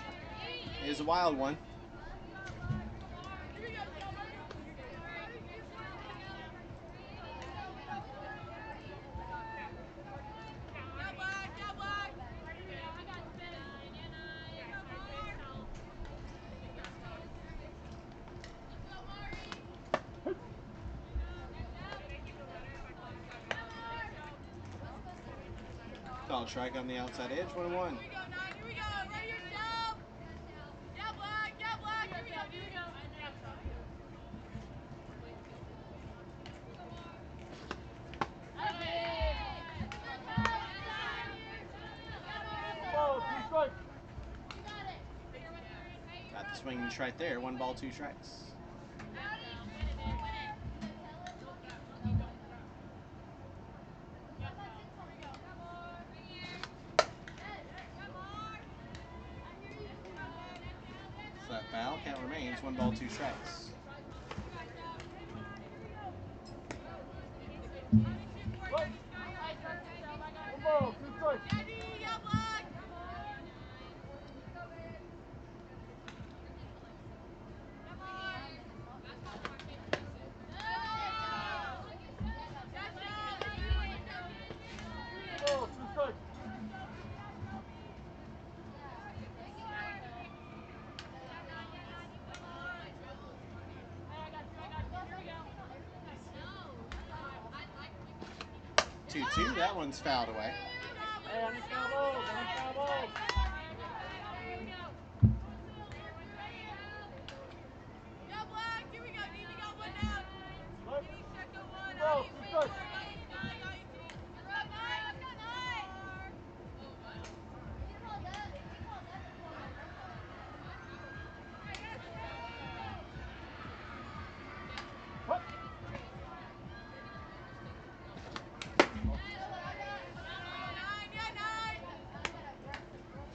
is a wild one. Called strike on the outside edge, 1-1. Got the swing right there, 1 ball, 2 strikes. Slap foul, count remains, 1 ball, 2 strikes. Two, that one's fouled away.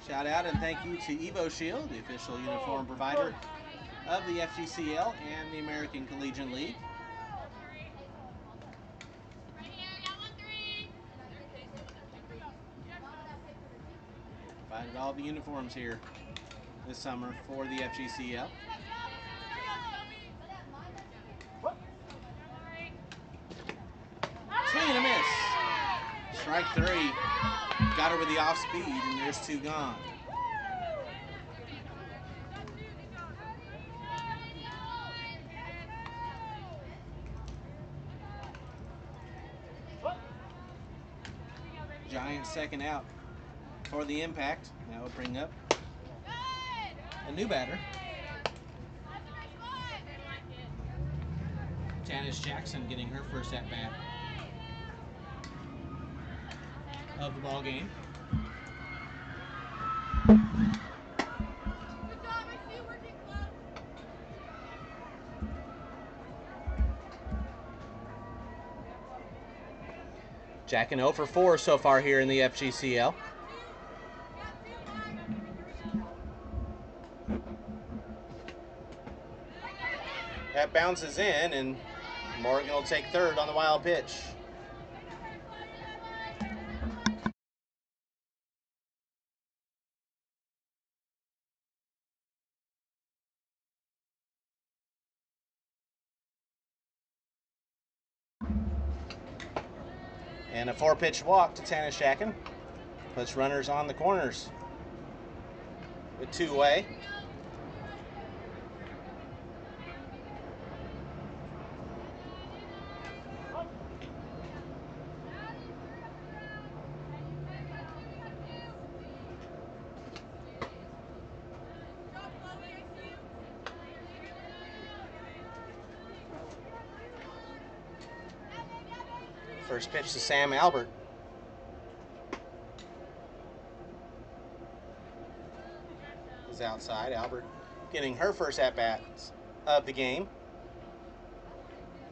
Shout out and thank you to Evo Shield, the official uniform provider of the FGCL and the American Collegiate League. Provided all the uniforms here this summer for the FGCL. Swing and a miss. Strike 3. Got her with the off speed, and there's 2 gone. Giants second out for the impact. That will bring up a new batter. Janice Jackson getting her first at bat of the ball game. Jacking 0 for 4 so far here in the FGCL. That bounces in, and Morgan will take third on the wild pitch. And a 4-pitch walk to Tanashakin. Puts runners on the corners with 2 away. First pitch to Sam Albert. Is outside. Albert getting her first at-bat of the game.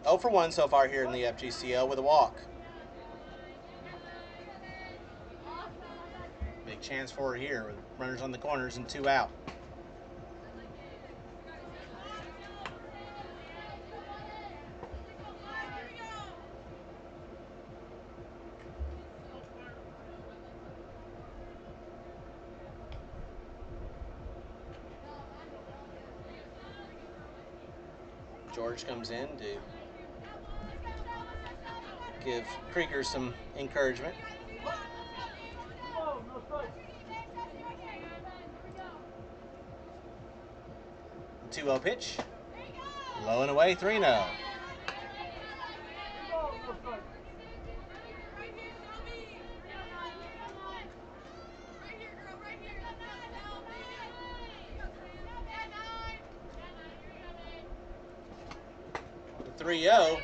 0 for 1 so far here in the FGCL with a walk. Big chance for her here with runners on the corners and 2 out. George comes in to give Krieger some encouragement. The 2-0 pitch. Low and away, 3-0. The 3-0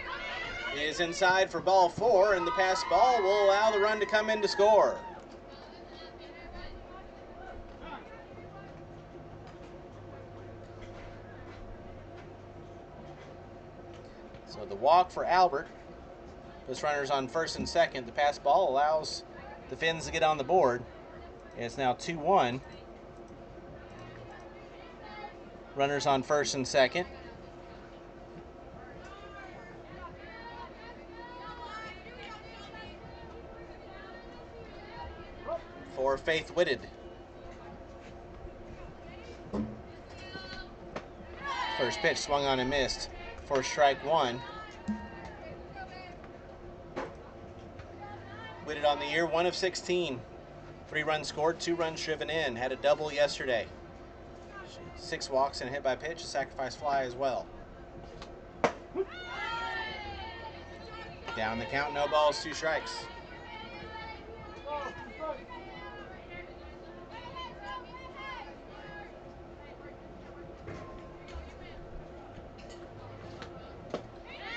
is inside for ball 4, and the pass ball will allow the run to come in to score. So the walk for Albert puts runners on first and second. The pass ball allows the Phinz to get on the board. It's now 2-1. Runners on first and second. For Faith Whitted. First pitch swung on and missed for strike 1. Whitted on the year, 1 of 16. 3 runs scored, 2 runs driven in. Had a double yesterday. 6 walks and a hit by pitch, a sacrifice fly as well. Down the count, no balls, 2 strikes.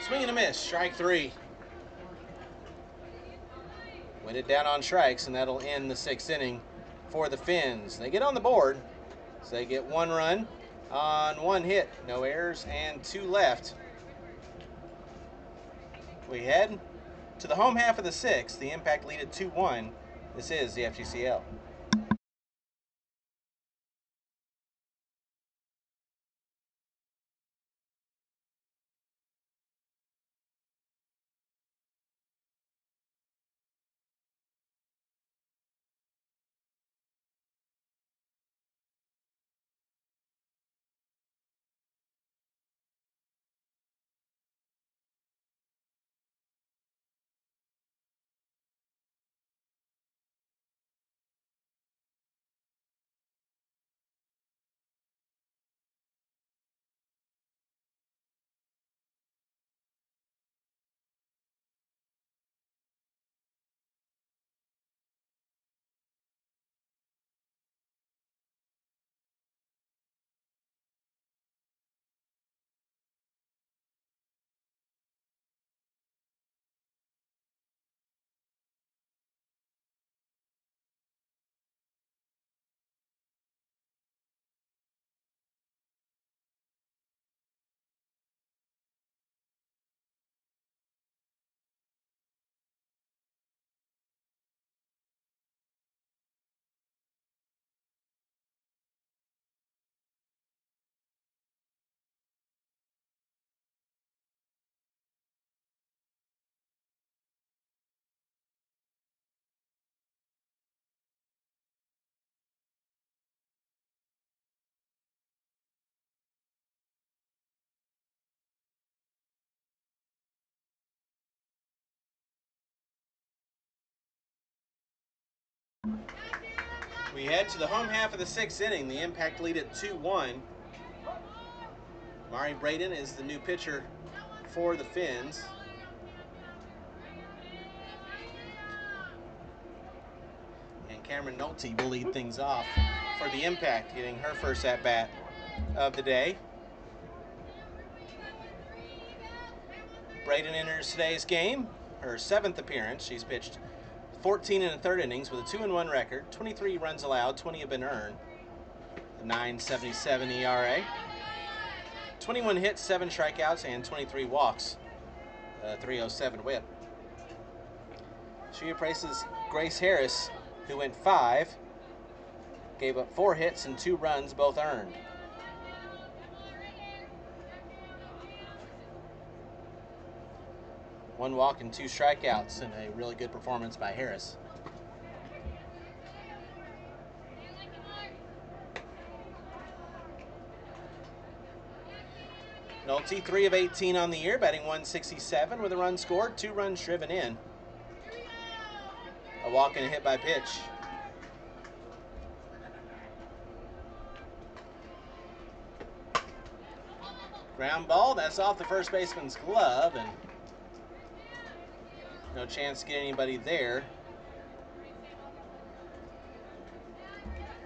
Swing and a miss, strike 3. Whitted down on strikes, and that'll end the 6th inning for the Phinz. They get on the board, so they get 1 run on 1 hit. No errors and 2 left. We head to the home half of the 6th. The Impact lead at 2-1. This is the FGCL. We head to the home half of the 6th inning. The Impact lead at 2-1. Mari Braden is the new pitcher for the Phinz. And Cameron Nolte will lead things off for the Impact, getting her first at-bat of the day. Braden enters today's game, her 7th appearance. She's pitched 14 1/3 innings with a 2-1 record, 23 runs allowed, 20 have been earned, a 9.77 ERA, 21 hits, 7 strikeouts, and 23 walks, a 3.07 whip. She replaces Grace Harris, who went 5, gave up 4 hits and 2 runs, both earned. One walk and 2 strikeouts, and a really good performance by Harris. Nolte, 3 of 18 on the year, batting .167 with a run scored, 2 runs driven in. A walk and a hit by pitch. Ground ball, that's off the first baseman's glove, and no chance to get anybody there.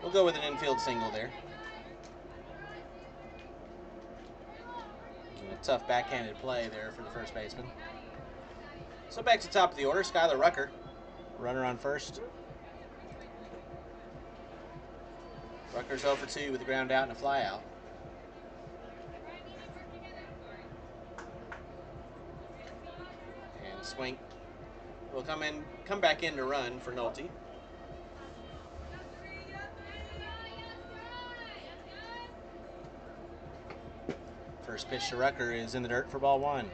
We'll go with an infield single there. A tough backhanded play there for the first baseman. So back to the top of the order, Skylar Rucker, runner on first. Rucker's 0 for 2 with a ground out and a fly out. And Swink will come back in to run for Nolte. First pitch to Rucker is in the dirt for ball 1.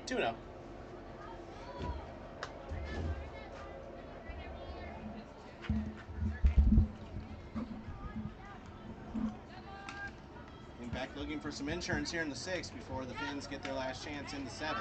Two-no. Impact looking for some insurance here in the 6th before the Phinz get their last chance in the 7th.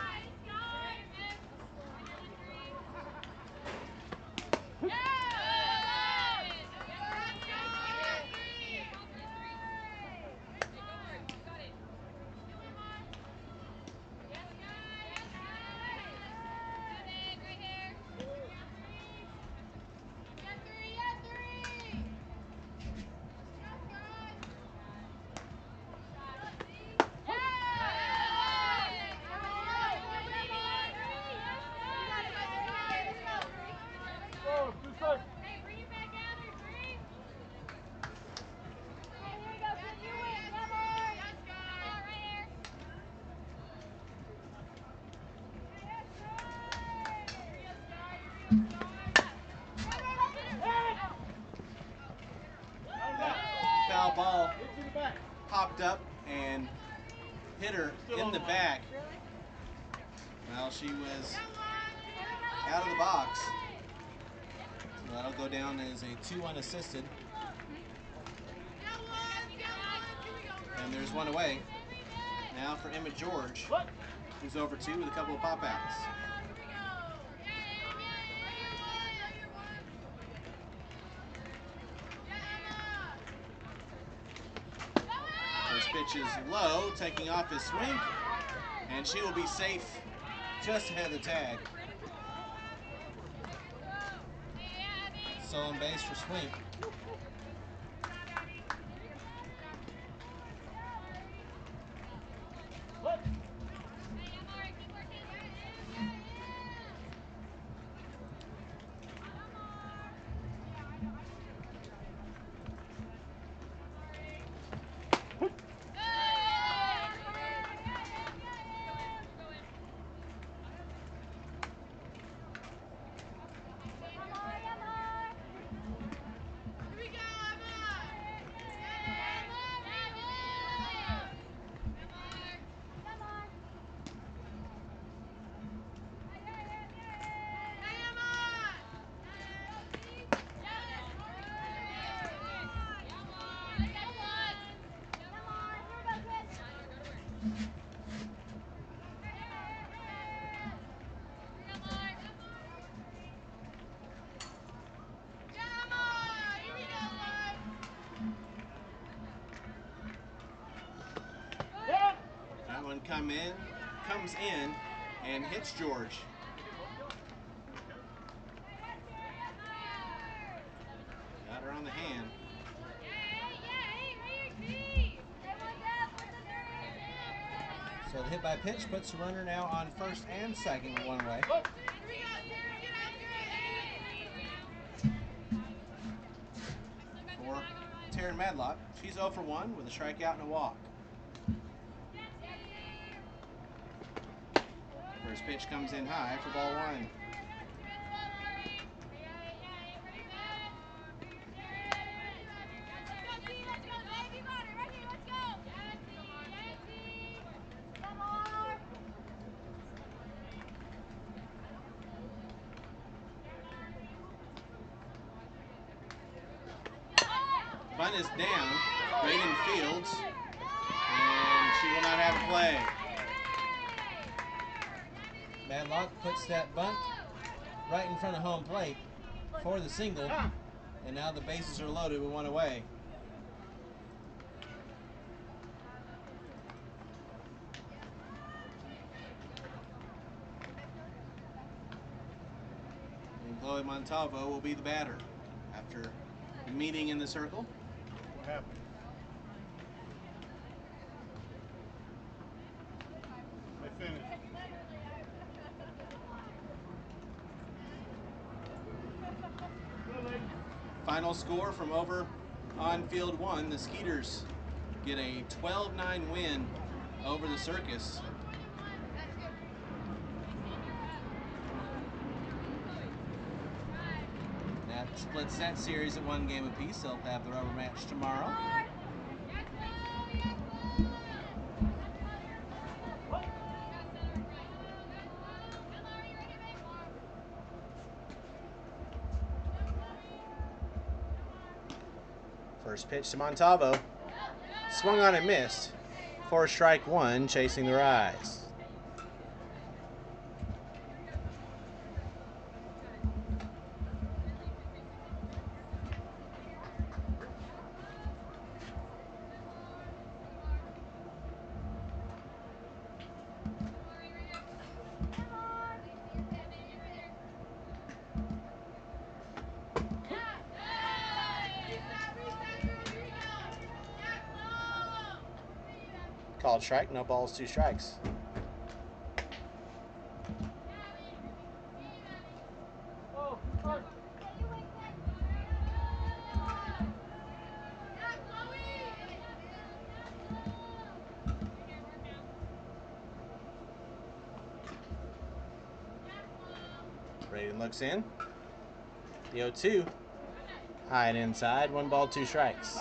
Foul ball popped up and hit her in the back. Well, she was out of the box. So that'll go down as a 2 unassisted. And there's one away. Now for Emma George, who's over 2 with a couple of pop outs. First pitch is low, taking off his swing, and she will be safe just ahead of the tag. Stolen base for Swink. comes in and hits George. Got her on the hand. So the hit by pitch puts the runner now on first and second with one away. For Taryn Madlock, she's 0 for 1 with a strikeout and a walk. First pitch comes in high for ball 1. Bunt is down, Braden Fields, and she will not have a play. Madlock puts that bunt right in front of home plate for the single, and now the bases are loaded with one away. And Chloe Montalvo will be the batter after meeting in the circle. What happened? They finished. Final score from over on field 1, the Skeeters get a 12-9 win over the Circus. That splits that series at 1 game apiece. They'll have the rubber match tomorrow. First pitch to Montalvo. Swung on and missed. For strike 1, chasing the rise. Called strike, no balls, 2 strikes. Braden looks in. The 0-2. High and inside, 1 ball, 2 strikes.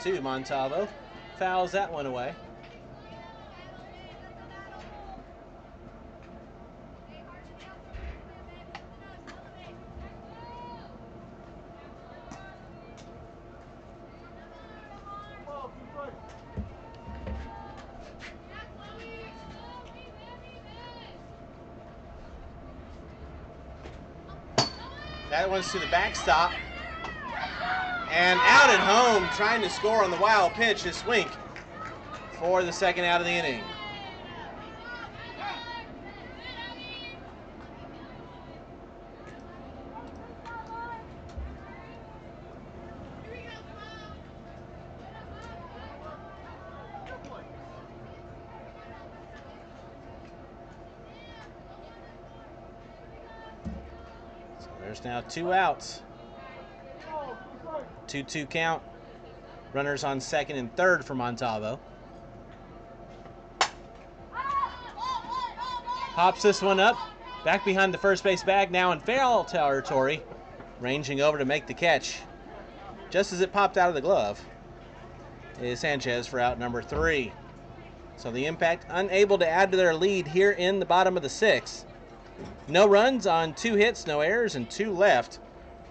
Two, Montalvo fouls that one away. That one's to the backstop. And out at home, trying to score on the wild pitch is Swink for the second out of the inning. So there's now 2 outs. 2-2 count. Runners on second and third for Montalvo. Pops this one up. Back behind the first base bag, now in foul territory. Ranging over to make the catch. Just as it popped out of the glove is Sanchez for out number 3. So the Impact unable to add to their lead here in the bottom of the 6th. No runs on 2 hits, no errors, and 2 left.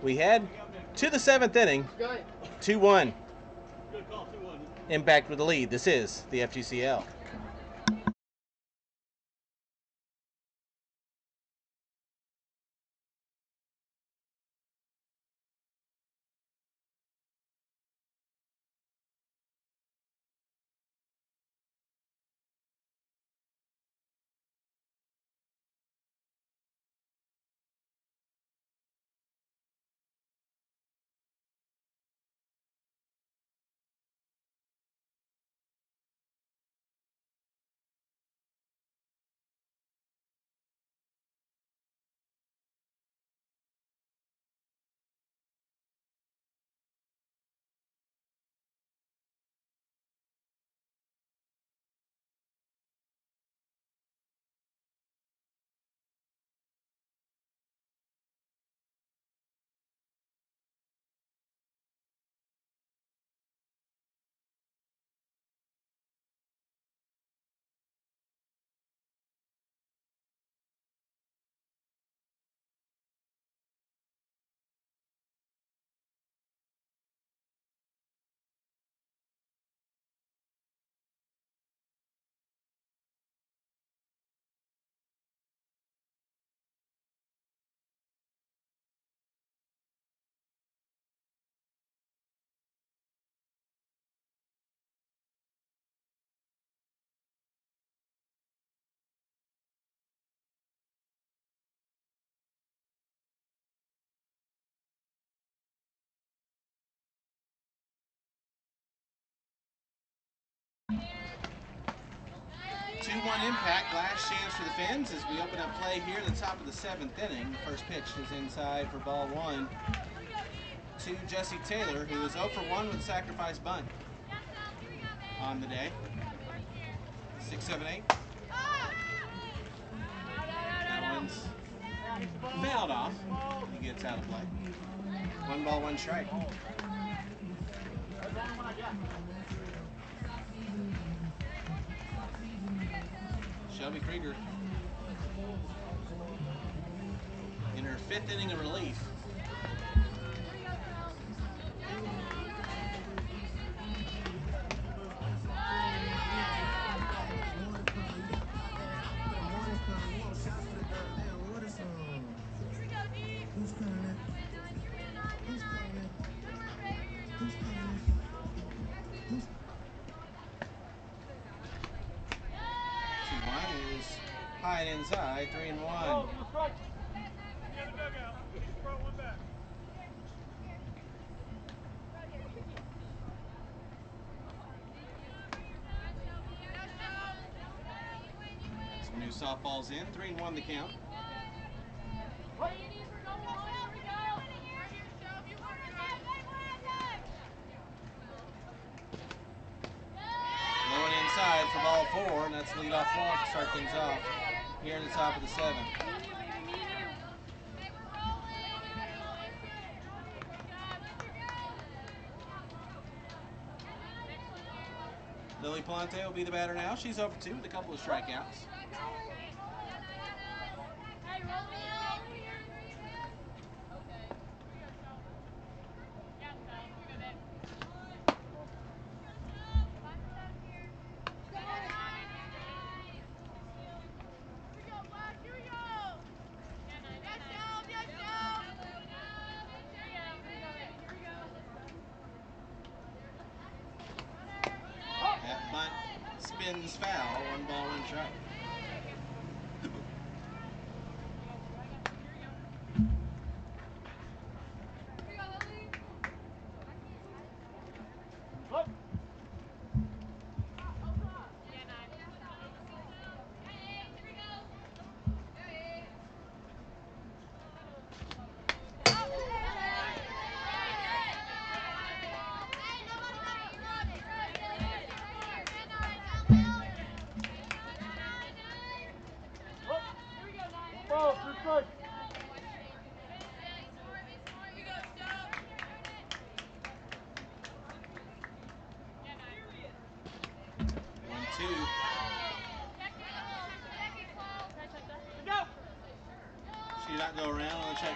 We head to the 7th inning, 2-1. Impact with the lead. This is the FGCL. Two-one Impact, last chance for the Phinz as we open up play here at the top of the 7th inning. The first pitch is inside for ball 1 to Jesse Taylor, who is 0 for 1 with a sacrifice bunt on the day. 6-7-8. That one's fouled off. He gets out of play. 1 ball, 1 strike. Shelby Krieger in her 5th inning of relief. High and inside, 3-1. Some new softballs in, 3-1 the count. Going inside for ball 4, and that's leadoff walk to start things off here in the top of the 7th. Lily Plante will be the batter now. She's over 2 with a couple of strikeouts. That bunt spins foul, 1 ball, 1 strike.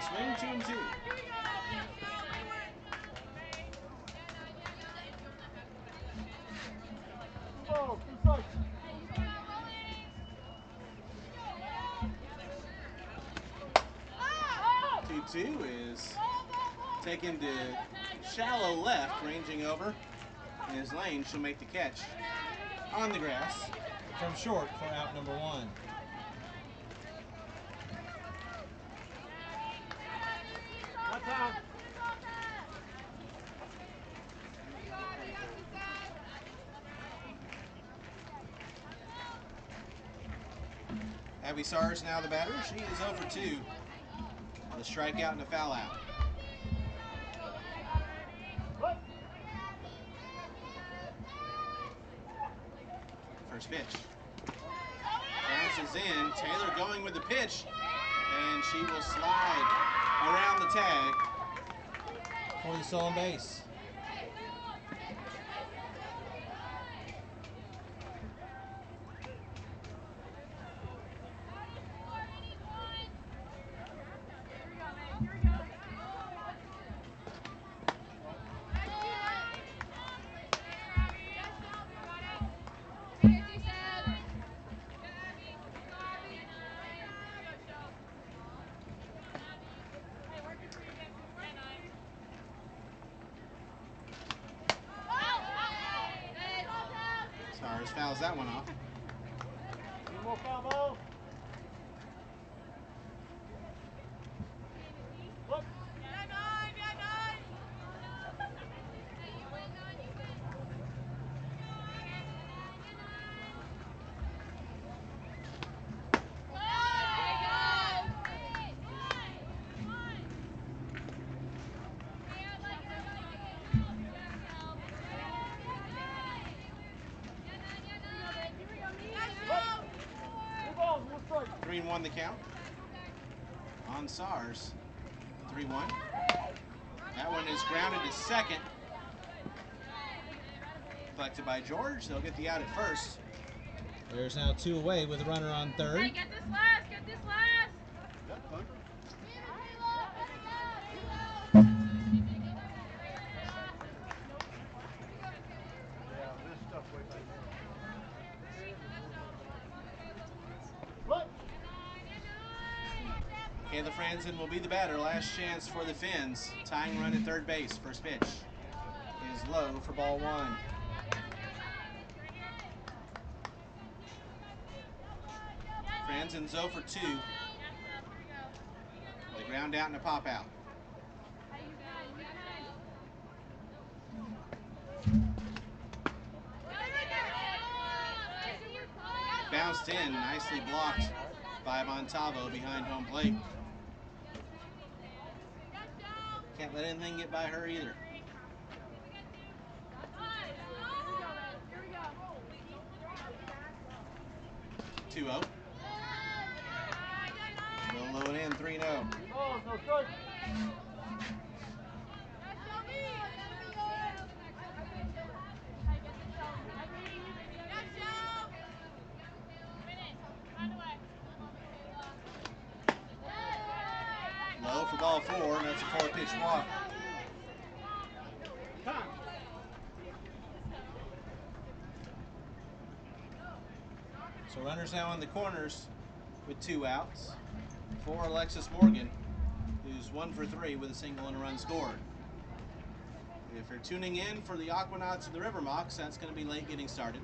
Strike swing, 2-2. Ball, 2 strikes. 2-2 is taken to shallow left, ranging over in his lane. She'll make the catch on the grass from short for out number 1. That's out. Abby Sars now the batter. She is 0 for 2 with a strikeout and a foul out. First pitch. Bounces in. Taylor going with the pitch, and she will slide around the tag for the stolen base. Sars fouls that one off. 2 more foul balls. Look. Two balls, 1 strike. 3-1 the count on Sars. 3-1. That one is grounded to second. Collected by George. They'll get the out at first. There's now 2 away with a runner on third. Hey, get this last, get this last. Yep, fine. Yeah, this stuff way back there. Look. Kayla Franzen will be the batter. Last chance for the Phinz. Tying run at third base. First pitch is low for ball 1. Franzen's 0 for 2. The ground out and a pop out. Bounced in, nicely blocked by Montavo behind home plate. Can't let anything get by her either. 2-0. Still low and in, 3-0. 3 balls, no strike. Low for ball 4, and that's a 4-pitch walk. Time. So runners now in the corners with 2 outs for Alexis Morgan, who's 1 for 3 with a single and a run scored. If you're tuning in for the Aquanauts and the River Mocs, that's going to be late getting started,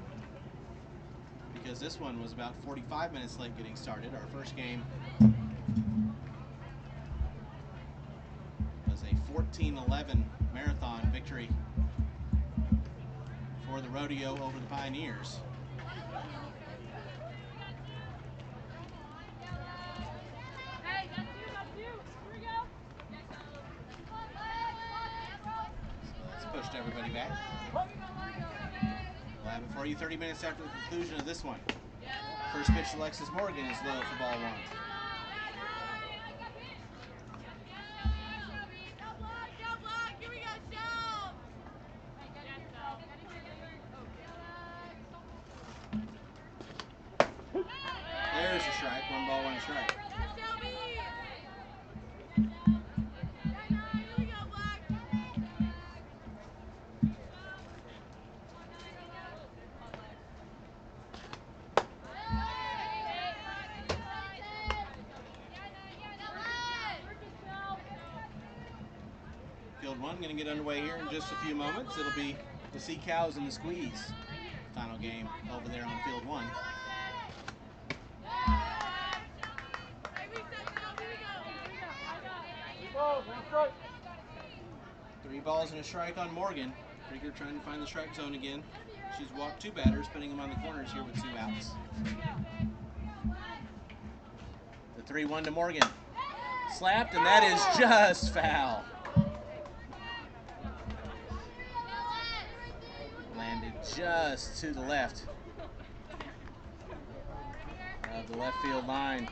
because this one was about 45 minutes late getting started. Our first game was a 14-11 marathon victory for the rodeo over the Pioneers. Hey, that's you. Here we go. Let's push everybody back. We'll have it for you 30 minutes after the conclusion of this one. First pitch to Alexis Morgan is low for ball 1. There's a strike. 1 ball, 1 strike. Field 1 going to get underway here in just a few moments. It'll be the Sea Cows and the Squeeze final game over there on Field 1. Balls, one strike. 3 balls and a strike on Morgan. Krieger trying to find the strike zone again. She's walked 2 batters, putting them on the corners here with 2 outs. The 3-1 to Morgan. Slapped, and that is just foul. Landed just to the left of the left field line.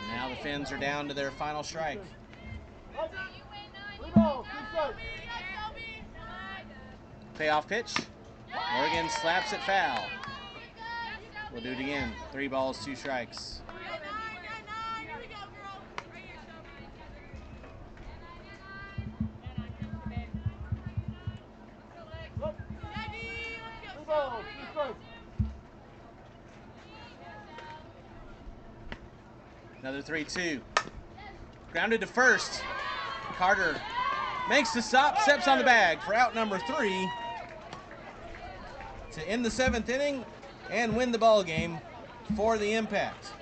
Now the Phinz are down to their final strike. 3 balls, 2 strikes. Payoff pitch. Morgan slaps it foul. We'll do it again. 3 balls, 2 strikes. Look. 3 balls, 2 strikes. Another 3-2. Grounded to first. Carter makes the stop, steps on the bag for out number 3 to end the 7th inning and win the ball game for the Impact.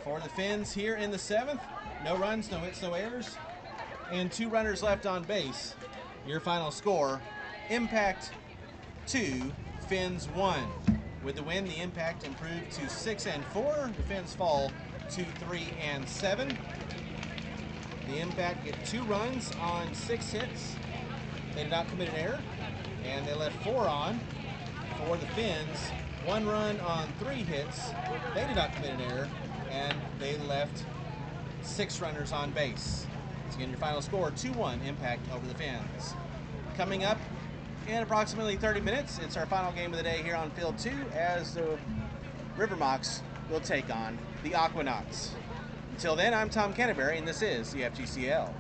For the Phinz here in the 7th, no runs, no hits, no errors, and 2 runners left on base. Your final score, Impact 2, Phinz 1. With the win, the Impact improved to 6-4. The Phinz fall to 3-7. The Impact get 2 runs on 6 hits. They did not commit an error, and they left 4 on. For the Phinz, 1 run on 3 hits. They did not commit an error, and they left 6 runners on base. Once again, your final score, 2-1 Impact over the Phinz. Coming up in approximately 30 minutes, it's our final game of the day here on Field 2 as the River Mocs will take on the Aquanauts. Until then, I'm Tom Canterbury, and this is the FGCL.